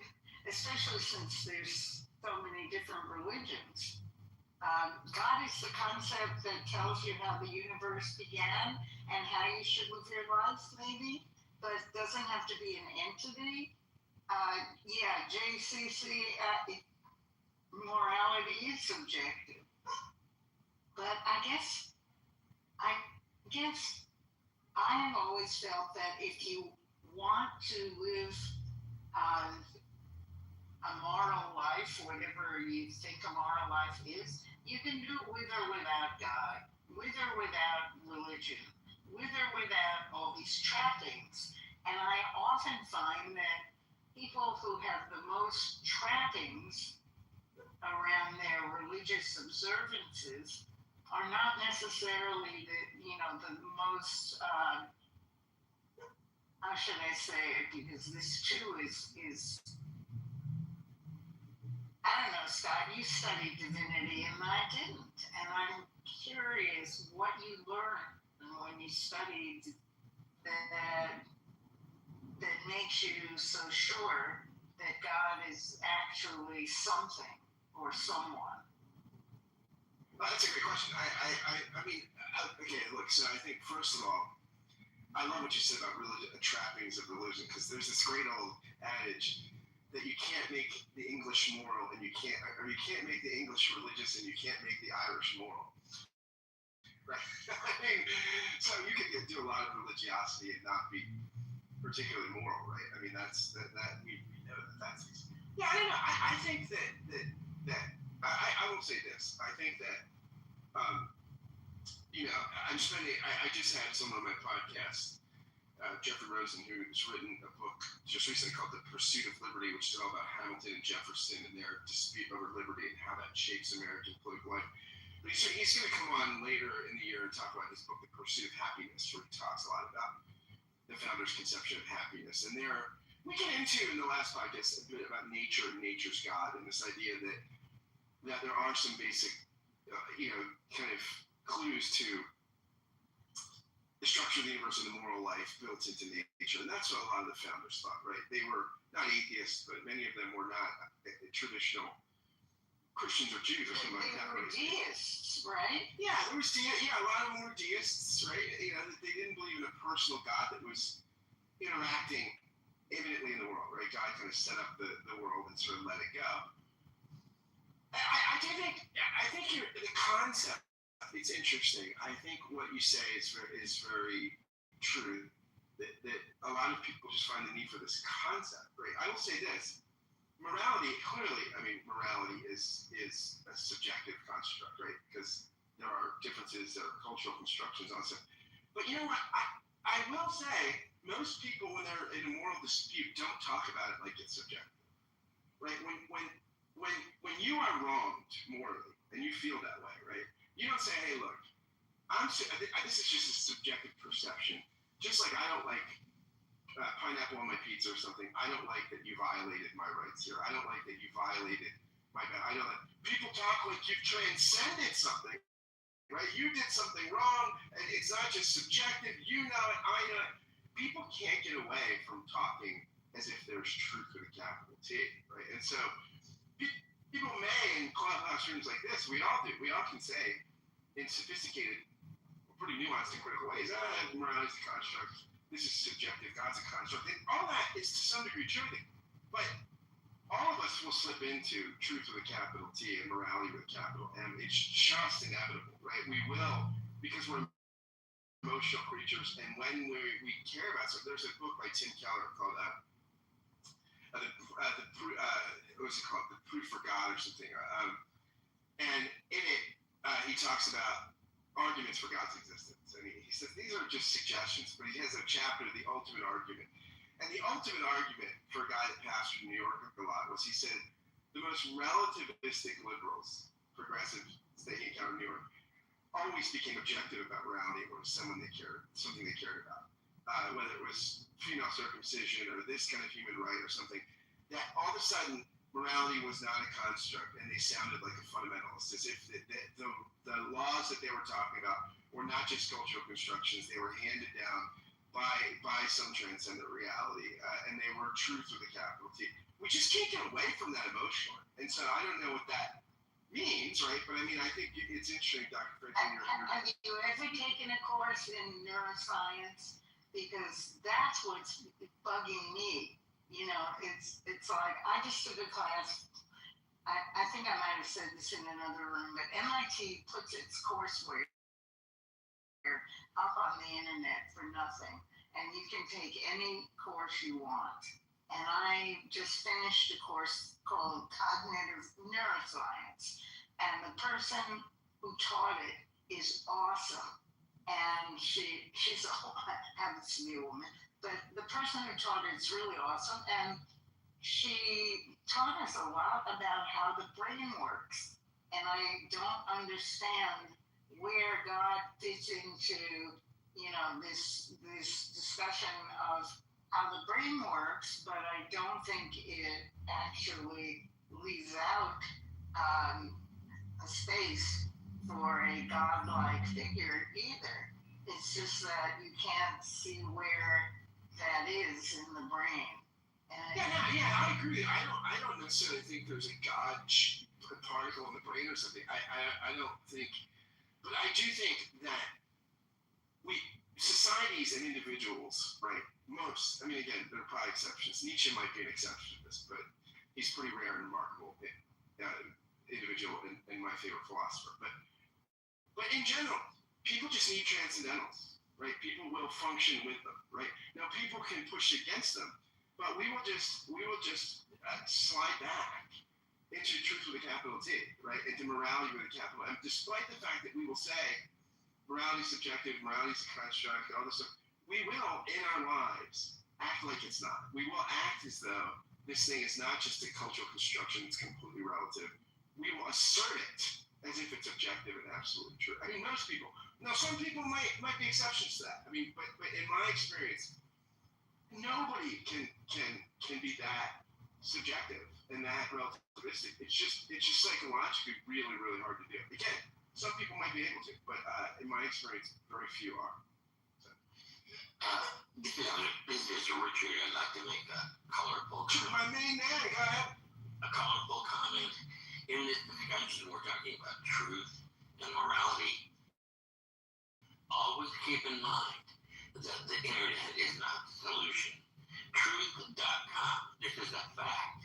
especially since there's so many different religions. God is the concept that tells you how the universe began and how you should live your life, maybe, but doesn't have to be an entity. Yeah, JCC, morality is subjective. But I guess I have always felt that if you want to live a moral life, whatever you think a moral life is, you can do it with or without God, with or without religion, with or without all these trappings. And I often find that people who have the most trappings around their religious observances are not necessarily the most, how should I say it, because this too is I don't know, Scott, you studied divinity and I didn't. And I'm curious what you learned when you studied that makes you so sure that God is actually something or someone. Well, that's a great question. Okay, look, so I think, first of all, I love what you said about religion, the trappings of religion, because there's this great old adage that you can't make the English moral and you can't make the English religious and you can't make the Irish moral. Right? I mean, so you could do a lot of religiosity and not be particularly moral, right? I mean, that we know that's easy. Yeah, I don't know. I think that I will say this. I think that I just had someone on my podcast, Jeffrey Rosen, who's written a book just recently called The Pursuit of Liberty, which is all about Hamilton and Jefferson and their dispute over liberty and how that shapes American political life. But he's going to come on later in the year and talk about his book, The Pursuit of Happiness, where he talks a lot about the founder's conception of happiness. And we get into, in the last podcast, a bit about nature and nature's God, and this idea that there are some basic, kind of clues to the structure of the universe and the moral life built into nature. And that's what a lot of the founders thought, right? They were not atheists, but many of them were not traditional Christians or Jews or something like that. They were deists, right? Yeah, a lot of them were deists, right? They didn't believe in a personal God that was interacting immanently in the world, right? God kind of set up the world and sort of let it go. I think the concept, it's interesting. I think what you say is very true. That a lot of people just find the need for this concept, right? I will say this: morality is a subjective construct, right? Because there are differences, there are cultural constructions, also. But you know what? I will say most people, when they're in a moral dispute, don't talk about it like it's subjective, right? When you are wronged morally and you feel that way, right? You don't say, hey, look, this is just a subjective perception. Just like I don't like pineapple on my pizza or something. I don't like that you violated my rights here. I don't like that you violated my. I don't like people talk like you've transcended something, right? You did something wrong, and it's not just subjective. You know it. I know it. People can't get away from talking as if there's truth with a capital T, right? And so people may, in clubhouse rooms like this, we all do. We all can say in sophisticated pretty nuanced in critical ways. Morality is a construct. This is subjective. God's a construct. And all that is to some degree true. But all of us will slip into truth with a capital T and morality with a capital M. It's just inevitable, right? We will, because we're emotional creatures, and when we care about something. There's a book by Tim Keller called what's it called? The Proof for God or something. And in it, he talks about arguments for God's existence. And he says these are just suggestions, but he has a chapter, The Ultimate Argument. And the ultimate argument for a guy that pastored New York a lot was, he said, the most relativistic liberals, progressives that he encountered in New York, always became objective about morality or something they cared about. Whether it was female circumcision or this kind of human right or something, that all of a sudden morality was not a construct, and they sounded like a fundamentalist, as if the laws that they were talking about were not just cultural constructions, they were handed down by some transcendent reality, and they were truth with a capital T. We just can't get away from that emotionally. And so I don't know what that means, right? But I mean, I think it's interesting, Dr. Frenton. Have you ever taken a course in neuroscience? Because that's what's bugging me. You know, it's like, I just took a class, I think I might have said this in another room, but MIT puts its courseware up on the internet for nothing, and you can take any course you want. And I just finished a course called Cognitive Neuroscience, and the person who taught it is awesome. And she's happens to be a woman, but the person who taught it is really awesome, and she taught us a lot about how the brain works. And I don't understand where God fits into, you know, this discussion of how the brain works, but I don't think it actually leaves out a space for a godlike figure either. It's just that you can't see where that is in the brain. I agree. I don't necessarily think there's a God particle in the brain or something. I don't think. But I do think that societies and individuals, right? Most, I mean, again, there are probably exceptions. Nietzsche might be an exception to this, but he's pretty rare and remarkable individual and my favorite philosopher. But in general, people just need transcendentals, right? People will function with them, right? Now, people can push against them, but we will just slide back into truth with a capital T, right? Into morality with a capital M, despite the fact that we will say morality is subjective, morality is a construct, all this stuff. We will, in our lives, act like it's not. We will act as though this thing is not just a cultural construction, it's completely relative. We will assert it as if it's objective and absolutely true. I mean, most people. Now, some people might be exceptions to that. I mean, but in my experience, nobody can be that subjective and that relativistic. It's just psychologically really, really hard to do. Again, some people might be able to, but in my experience, very few are. So. This is Richard. I'd like to make a colorful comment. My main man, go ahead. A colorful comment. In this discussion, we're talking about truth and morality. Always keep in mind that the internet is not the solution. Truth.com, this is a fact,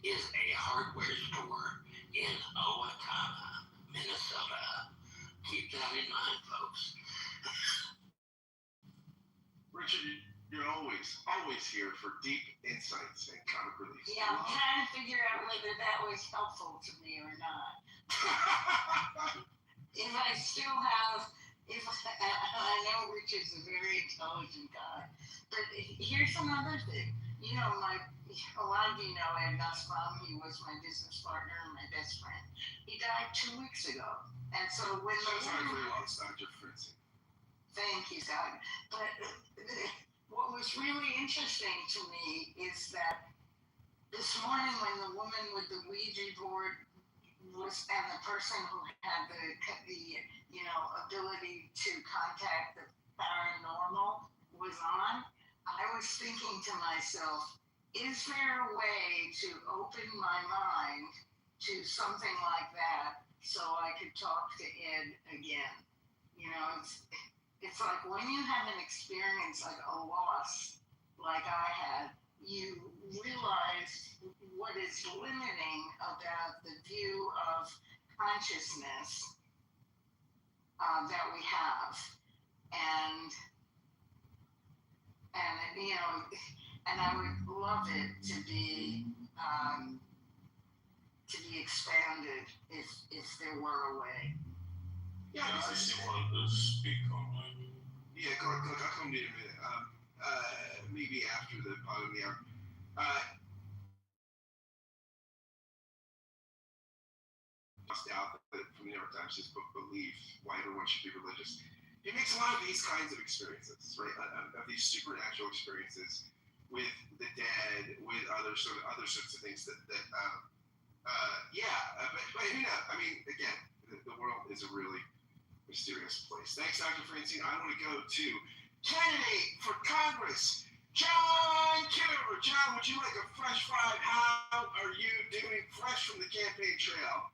is a hardware store in Owatonna, Minnesota. Keep that in mind, folks. Richard, you're always here for deep insights and comic relief. Yeah, I'm trying to figure out whether that was helpful to me or not. If I still have, I know Richard's a very intelligent guy, but here's another thing. You know, a lot of you know Ed Nussbaum. He was my business partner and my best friend. He died 2 weeks ago. And so when sorry for your loss, Dr. Fritz. Thank you, Doug. But what was really interesting to me is that this morning when the woman with the Ouija board was, and the person who had the ability to contact the paranormal was on, I was thinking to myself, is there a way to open my mind to something like that so I could talk to Ed again? You know, it's like when you have an experience like a loss, like I had, you realize what is limiting about the view of consciousness that we have, and you know, and I would love it to be expanded if there were a way. Yeah, I still wanted to speak on that. Yeah, go. I'll come to you in a minute. Maybe after the bottom of the hour. Out from the New York Times, his book "Belief: Why Everyone Should Be Religious." He makes a lot of these kinds of experiences, right? Of these supernatural experiences with the dead, with other sorts of things that but you know, I mean, again, the world is a really mysterious place. Thanks, Dr. Francine. I want to go to candidate for Congress, John Kitover. John, would you like a fresh five? How are you doing fresh from the campaign trail?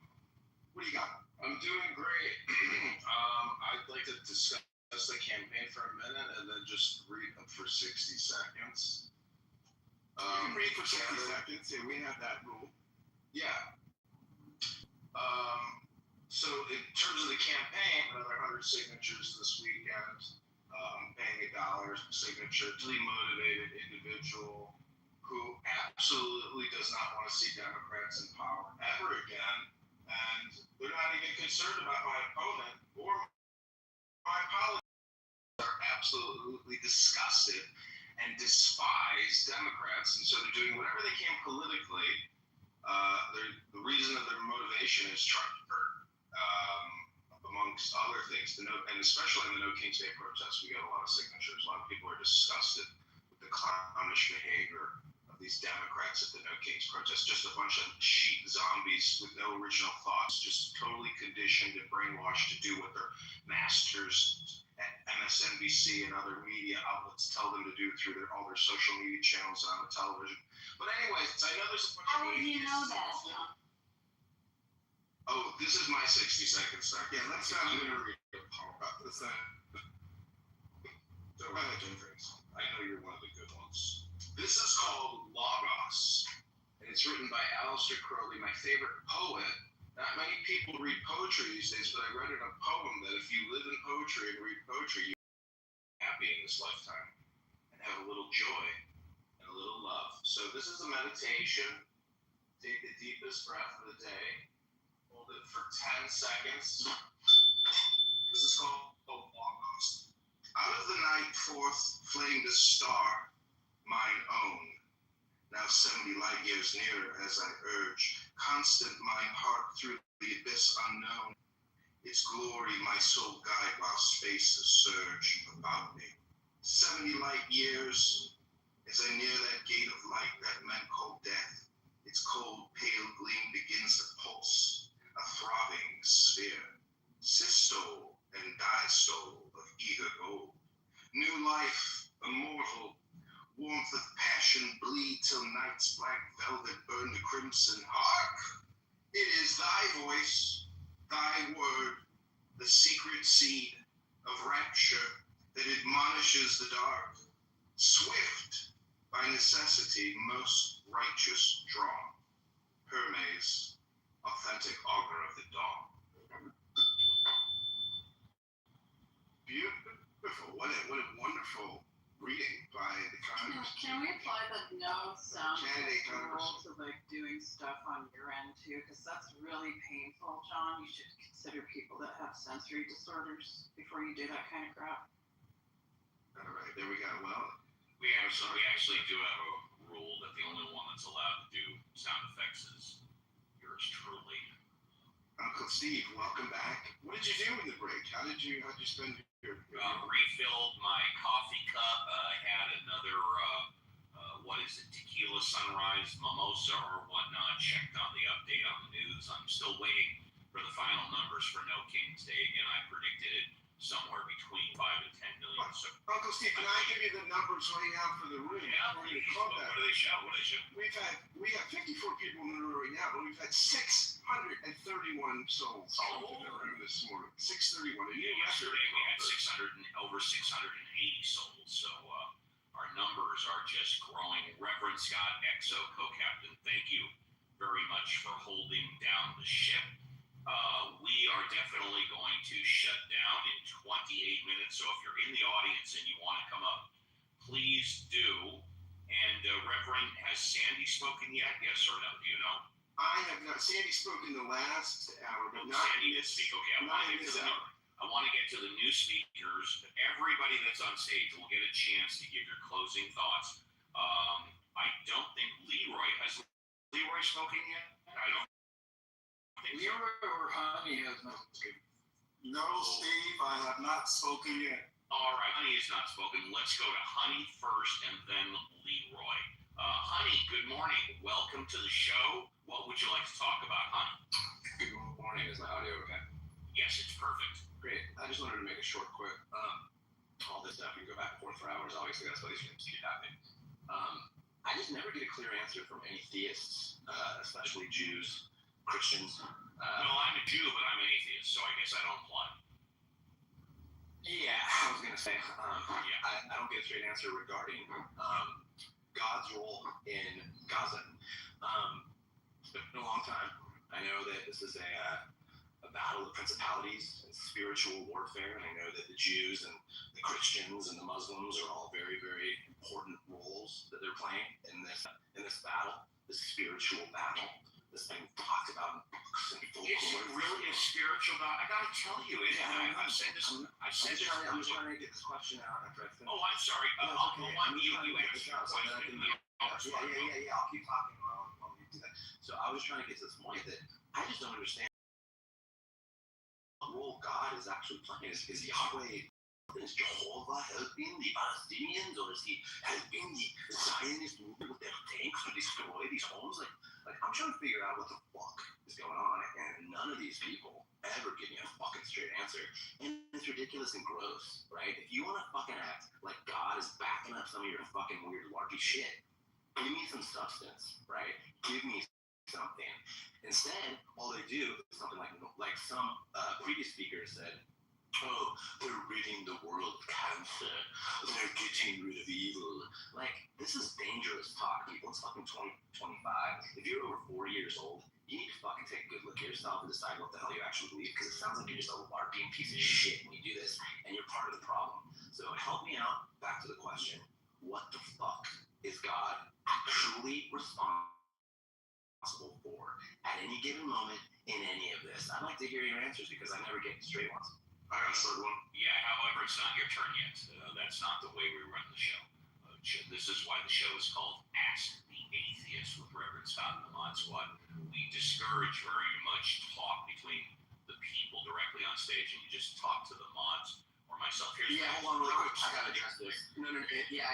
What do you got? I'm doing great. I'd like to discuss the campaign for a minute and then just read up for 60 seconds. You can read for 60 seconds. Yeah, we have that rule. Yeah. So in terms of the campaign, another 100 signatures this weekend. Paying $1 signature, really motivated individual who absolutely does not want to see Democrats in power ever again. And they're not even concerned about my opponent or my politics. They're absolutely disgusted and despise Democrats. And so they're doing whatever they can politically. The reason of their motivation is Trump, amongst other things. And especially in the No Kings Day protests, we got a lot of signatures. A lot of people are disgusted with the clownish behavior of these Democrats at the No Kings protests. Just a bunch of sheep zombies with no original thoughts, just totally conditioned and brainwashed to do what their masters at MSNBC and other media outlets tell them to do through all their social media channels and on the television. But anyways, I know there's a bunch How of would you know that? Oh, this is my 60 seconds. Yeah, let's I'm going to read a poem about this. Let's Go ahead, Jim Fritz. I know you're one of the good ones. This is called Logos, and it's written by Aleister Crowley, my favorite poet. Not many people read poetry these days, but I read in a poem that if you live in poetry and read poetry, you're happy in this lifetime and have a little joy and a little love. So this is a meditation. Take the deepest breath of the day. Hold it for 10 seconds. This is called Logos. Out of the night forth flamed a star, mine own. Now 70 light years nearer as I urge, constant mine heart through the abyss unknown. Its glory my soul guide while spaces surge about me. 70 light years as I near that gate of light that men call death. Its cold, pale gleam begins to pulse, a throbbing sphere. Systole and diastole of eager gold. New life, immortal, warmth of passion bleed till night's black velvet burn the crimson. Hark! It is thy voice, thy word, the secret seed of rapture that admonishes the dark. Swift, by necessity, most righteous drawn. Hermes, authentic augur of the dawn. Beautiful. What a wonderful reading by the Congress. Can we apply the no sound Candidate rule Congress. to like doing stuff on your end too? Because that's really painful, John. You should consider people that have sensory disorders before you do that kind of crap. All right, there we go. Well, We actually do have a rule that the only one that's allowed to do sound effects is yours truly. Uncle Steve, welcome back. What did you do in the break? How did you spend your Refilled my coffee cup. I had another, tequila sunrise mimosa or whatnot. Checked on the update on the news. I'm still waiting for the final numbers for No King's Day. Again, I predicted it somewhere between 5 and 10 million. So, Uncle Steve, can I give you the numbers right now for the room? yeah, What what do they show? We have 54 people in the room right now, but we've had 631 souls come to the room this morning. 631. Yesterday we had 680 sold, so our numbers are just growing. Reverend Scott, XO co-captain, thank you very much for holding down the ship. We are definitely going to shut down in 28 minutes, so if you're in the audience and you want to come up, please do. And Reverend, has Sandy spoken yet? Yes or no? Do you know? I have not. Sandy spoke in the last hour, but not Sandy in did this. speak. Okay, I Not want in to get this to the hour. I want to get to the new speakers. Everybody that's on stage will get a chance to give your closing thoughts. I don't think has Leroy spoken yet? I don't think so. Leroy or Honey has not spoken. No, Steve, I have not spoken yet. All right, Honey has not spoken. Let's go to Honey first and then Leroy. Honey, good morning. Welcome to the show. What would you like to talk about, Honey? Good morning. Is my audio okay? Yes, it's perfect. Great. I just wanted to make a short, quick. All this stuff, we can go back and forth for hours. Obviously, that's why these things keep happening. I just never get a clear answer from any theists, especially Jews, Christians. No, I'm a Jew, but I'm an atheist, so I guess I don't apply. Yeah, I was going to say, I don't get a straight answer regarding God's role in Gaza. It's been a long time. I know that this is a battle of principalities and spiritual warfare, and I know that the Jews and the Christians and the Muslims are all very, very important roles that they're playing in this battle, this spiritual battle that's been talked about in books and folklore. It's really a spiritual battle. I gotta tell you, I've said this. I'm just trying to get this question out after I finish. Oh, I'm sorry. You answer your question. Yeah. I'll keep talking while you do that. So I was trying to get to this point that I just don't understand what role God is actually playing. Is Yahweh, is Jehovah helping the Palestinians, or is he helping the Zionist movement with their tanks to destroy these homes? Like I'm trying to figure out what the fuck is going on, and none of these people ever give me a fucking straight answer. And it's ridiculous and gross, right? If you want to fucking act like God is backing up some of your fucking weird larpy shit, give me some substance, right? Give me something. Instead, all they do is something like some previous speaker said, oh, they're ridding the world of cancer. They're getting rid of evil. Like, this is dangerous talk, people. It's fucking 2025. If you're over 40 years old, you need to fucking take a good look at yourself and decide what the hell you actually believe, because it sounds like you're just a larping piece of shit when you do this, and you're part of the problem. So help me out. Back to the question. What the fuck is God actually responsible for at any given moment in any of this? I'd like to hear your answers because I never get straight ones. I got a third one. Yeah, however, it's not your turn yet. That's not the way we run the show. This is why the show is called Ask the Atheist with Reverend Scott and the Mod Squad. We discourage very much talk between the people directly on stage, and you just talk to the mods or myself. Hold on really quick. I gotta address this. No. Yeah.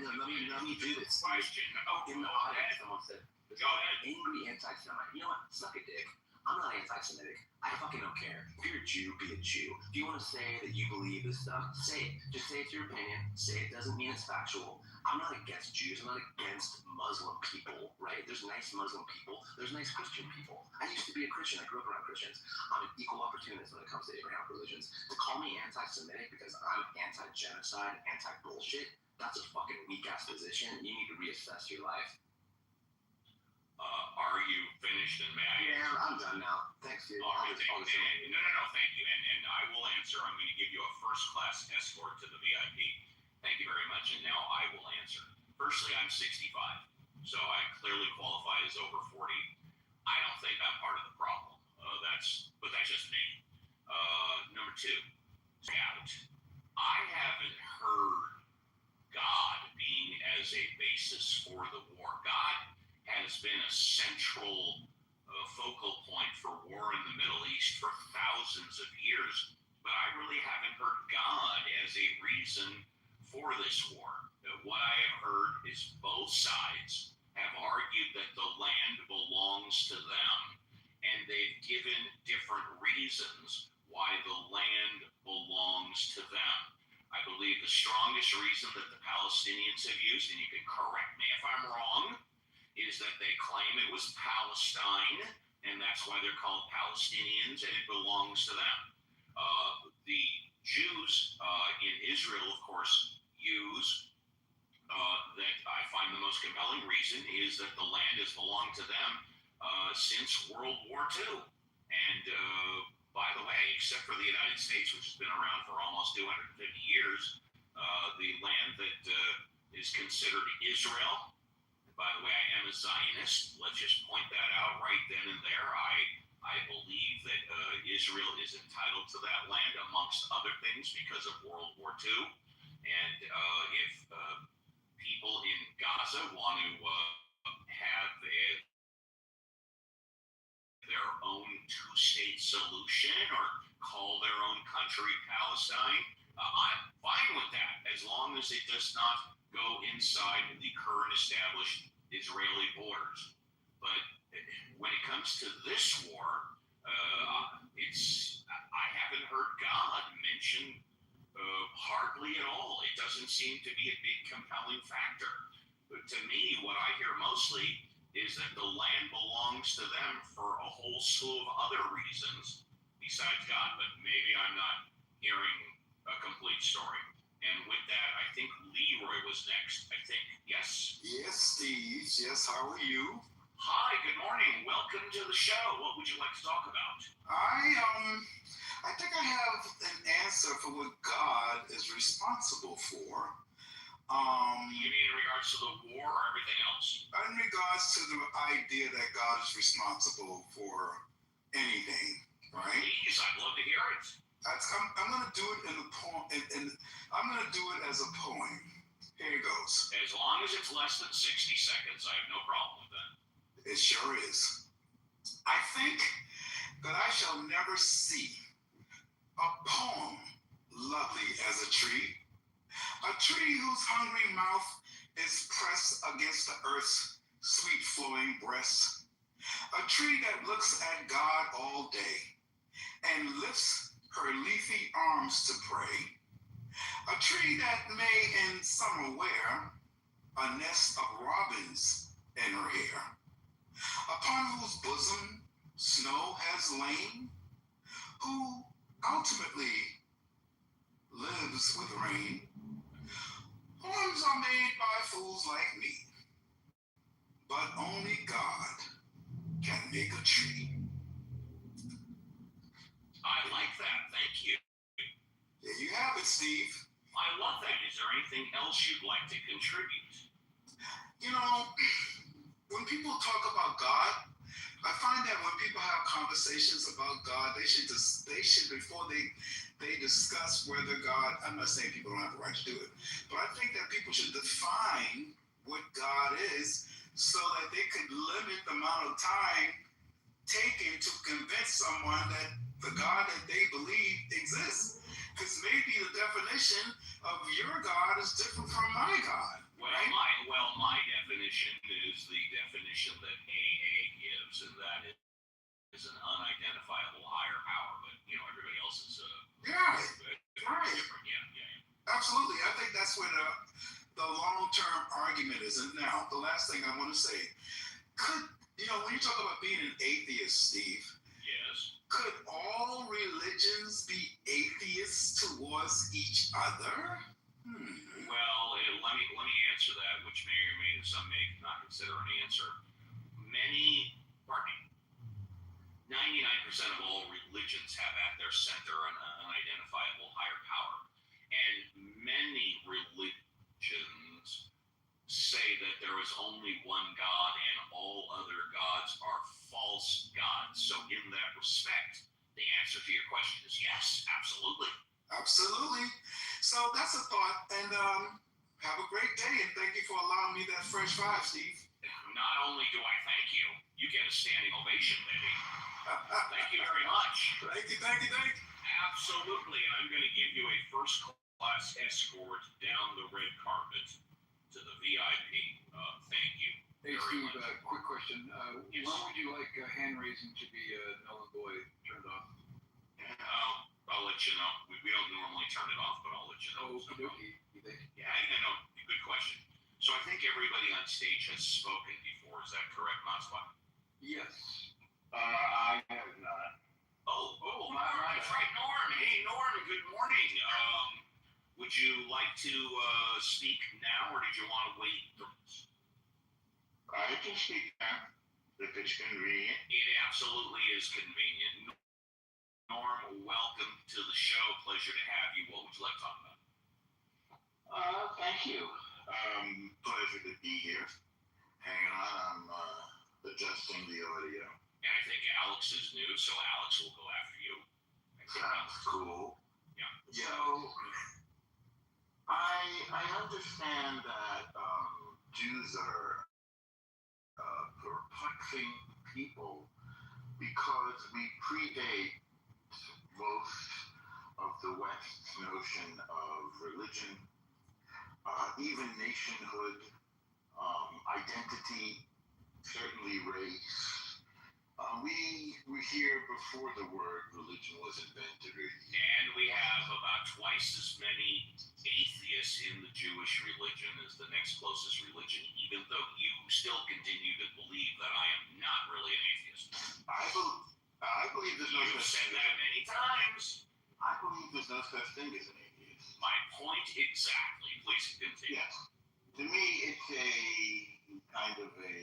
No, let me do this. Question. In the audience, someone said, Go ahead. Angry anti-Semite. You know what? Suck a dick. I'm not anti-Semitic. I fucking don't care. If you're a Jew, be a Jew. If you want to say that you believe this stuff, say it. Just say it's your opinion. Say it doesn't mean it's factual. I'm not against Jews. I'm not against Muslim people, right? There's nice Muslim people. There's nice Christian people. I used to be a Christian. I grew up around Christians. I'm an equal opportunist when it comes to Abrahamic religions. To call me anti-Semitic because I'm anti-genocide, anti-bullshit, that's a fucking weak-ass position. You need to reassess your life. Are you finished and may I answer? Yeah, I'm done now. Thanks, dude. No, thank you. And I will answer. I'm going to give you a first-class escort to the VIP. Thank you very much. And now I will answer. Firstly, I'm 65, so I clearly qualify as over 40. I don't think I'm part of the problem. But that's just me. Number two, doubt. I haven't heard God being as a basis for the war. God has been a central focal point for war in the Middle East for thousands of years, but I really haven't heard God as a reason for this war. What I have heard is both sides have argued that the land belongs to them, and they've given different reasons why the land belongs to them. I believe the strongest reason that the Palestinians have used, and you can correct me if I'm wrong, is that they claim it was Palestine, and that's why they're called Palestinians, and it belongs to them. Israel, of course, use that I find the most compelling reason is that the land has belonged to them since World War II. And by the way, except for the United States, which has been around for almost 250 years, the land that is considered Israel. And by the way, I am a Zionist. Let's just point that out right then and there. I believe that Israel is entitled to that land, amongst other things, because of World War II. And if people in Gaza want to have their own two-state solution or call their own country Palestine, I'm fine with that, as long as it does not go inside the current established Israeli borders. But when it comes to this war, I haven't heard God mention hardly at all. It doesn't seem to be a big compelling factor. But to me, what I hear mostly is that the land belongs to them for a whole slew of other reasons besides God. But maybe I'm not hearing a complete story. And with that, I think Leroy was next. I think. Yes? Yes, Steve. Yes, how are you? Hi, good morning. Welcome to the show. What would you like to talk about? I think I have an answer for what God is responsible for. You mean in regards to the war or everything else? In regards to the idea that God is responsible for anything, right? Please, I'd love to hear it. I'm going to do it in a poem, and I'm going to do it as a poem. Here it goes. As long as it's less than 60 seconds, I have no problem with that. It sure is. I think that I shall never see a poem lovely as a tree whose hungry mouth is pressed against the earth's sweet flowing breast, a tree that looks at God all day and lifts her leafy arms to pray, a tree that may in summer wear a nest of robins in her hair, upon whose bosom snow has lain, who ultimately lives with rain. Poems are made by fools like me, but only God can make a tree. I like that. Thank you. There you have it, Steve. I love that. Is there anything else you'd like to contribute? You know, when people talk about God, I find that when people have conversations about God, they should before they discuss whether God, I'm not saying people don't have the right to do it, but I think that people should define what God is so that they could limit the amount of time taken to convince someone that the God that they believe exists. Because maybe the definition of your God is different from my God. Right? My definition is the definition that AA gives, and that is an unidentifiable higher power. But everybody else is different. Yeah. Absolutely. I think that's where the long-term argument is. And now, the last thing I want to say, when you talk about being an atheist, Steve, yes, could all religions be atheists towards each other? Well, let me answer that, which some may not consider an answer. 99% of all religions have at their center an unidentifiable higher power. And many religions say that there is only one God and all other gods are false gods. So in that respect, the answer to your question is yes, absolutely. Absolutely. So that's a thought. And have a great day. And thank you for allowing me that fresh five, Steve. Not only do I thank you, you get a standing ovation, baby. Thank you very much. Thank you. Absolutely. And I'm going to give you a first-class escort down the red carpet to the VIP. Thank you. Hey, Steve, quick question. Yes. When would you like hand raising to be null and void turned off? I'll let you know. We don't normally turn it off, but I'll let you know. Good question. So I think everybody on stage has spoken before. Is that correct, Motswat? Yes. I have not. That's right, Norm. Hey, Norm, good morning. Would you like to speak now, or did you want to wait? I can speak now, if it's convenient. It absolutely is convenient. Norm, welcome to the show. Pleasure to have you. What would you like to talk about? Thank you. Pleasure to be here. Hang on, I'm adjusting the audio. And I think Alex is new, so Alex will go after you. Sounds cool. Yeah. So, I understand that Jews are perplexing people because we predate most of the West's notion of religion, even nationhood, identity, certainly race. We were here before the word religion was invented. And we have about twice as many atheists in the Jewish religion as the next closest religion, even though you still continue to believe that I am not really an atheist. I believe there's no You've such said thing. that many times. I believe there's no such thing as an atheist. My point exactly. Please continue. Yes. To me, it's a kind of a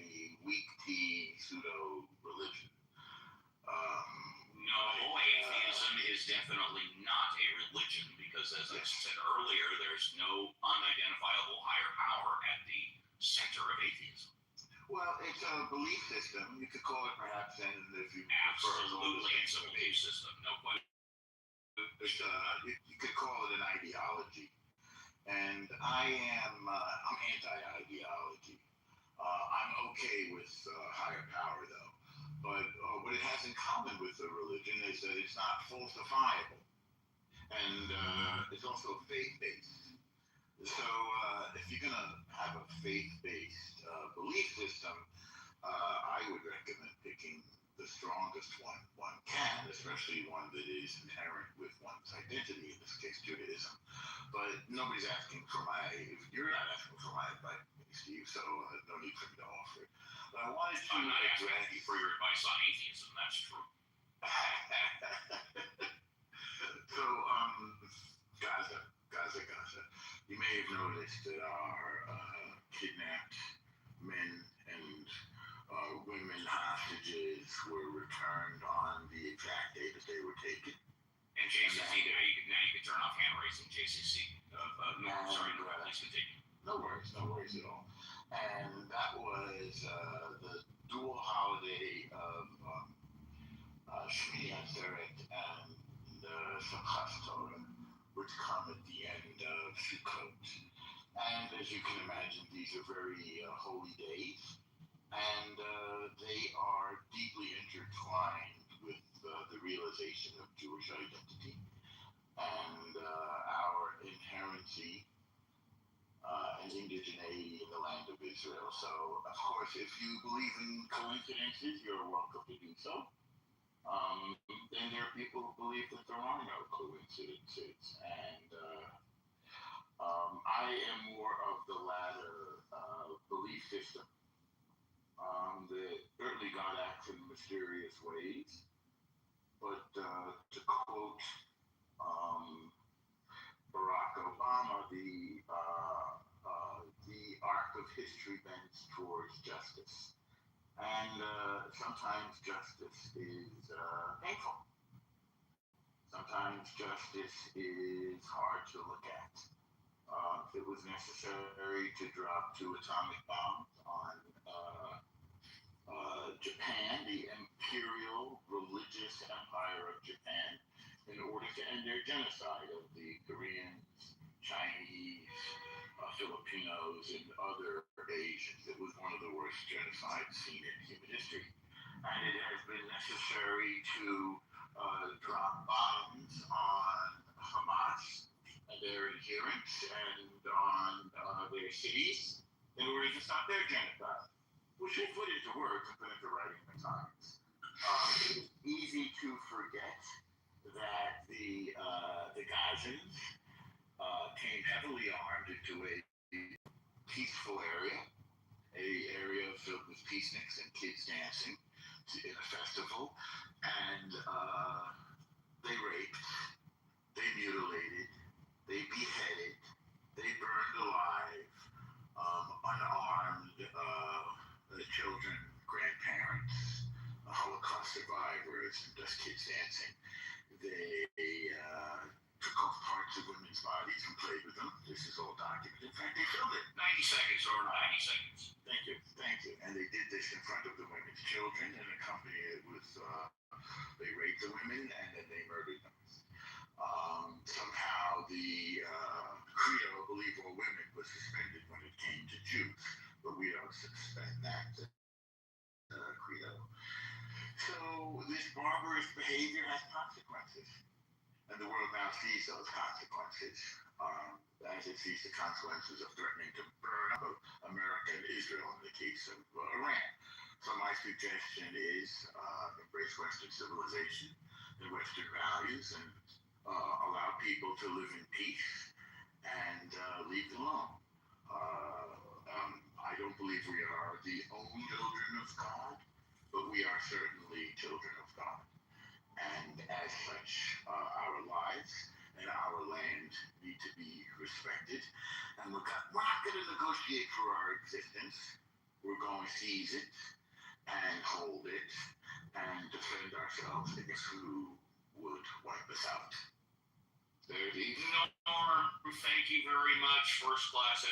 weak tea pseudo religion. No, atheism is definitely not a religion because, as I said earlier, there's no unidentifiable higher power at the center of atheism. Well, it's a belief system. You could call it perhaps, and if you Absolutely, it's a belief system. No question. You could call it an ideology. And I'm anti-ideology. I'm okay with higher power, though. But what it has in common with the religion is that it's not falsifiable. And it's also faith-based. So if you're going to have a faith-based belief system, I would recommend picking the strongest one can, especially one that is inherent with one's identity, in this case Judaism. But nobody's asking for you're not asking for my advice, Steve, so no need for me to offer it. But I wanted to I'm not asking you for your advice on atheism, that's true. So, Gaza. You may have noticed that our kidnapped men and women hostages were returned on the exact day that they were taken. And JCC, now you can turn off hand raising, JCC. Please continue. No worries at all. And that was the dual holiday of Shmini Atzeret and Simchas Torah, which come at the end of Sukkot. And as you can imagine, these are very holy days, and they are deeply intertwined with the realization of Jewish identity and our inherency and indigeneity in the land of Israel. So, of course, if you believe in coincidences, you're welcome to do so. Then there are people who believe that there are no coincidences. And I am more of the latter belief system. That certainly God acts in mysterious ways. But to quote Barack Obama, the arc of history bends towards justice. And sometimes justice is painful. Sometimes justice is hard to look at. It was necessary to drop 2 atomic bombs on Japan, the imperial religious empire of Japan, in order to end their genocide of the Koreans, Chinese, Filipinos, and other Asians. It was one of the worst genocides seen in human history. And it has been necessary to drop bombs on Hamas and their adherents and on their cities in order to stop their genocide, which we put into words and put into writing at times. It is easy to forget that the Gazans came heavily armed into a peaceful area, an area filled with peaceniks and kids dancing in a festival, and they raped, they mutilated, they beheaded, survivors and Just Kids Dancing. They took off parts of women's bodies and played with them. This is all documented. In fact, they filmed it. 90 seconds or 90 seconds. Thank you, thank you. And they did this in front of the women's children and accompanied it with, they raped the women and then they murdered them. Somehow the credo, believe all women, was suspended when it came to Jews, but we don't suspend that credo. So this barbarous behavior has consequences, and the world now sees those consequences, as it sees the consequences of threatening to burn up America and Israel in the case of Iran. So my suggestion is embrace Western civilization and Western values and allow people to live in peace and leave them alone. I don't believe we are the only children of God, but we are certainly children of God. And as such, our lives and our land need to be respected. And we're not going to negotiate for our existence. We're going to seize it and hold it and defend ourselves against who would wipe us out. Norm, thank you very much. First class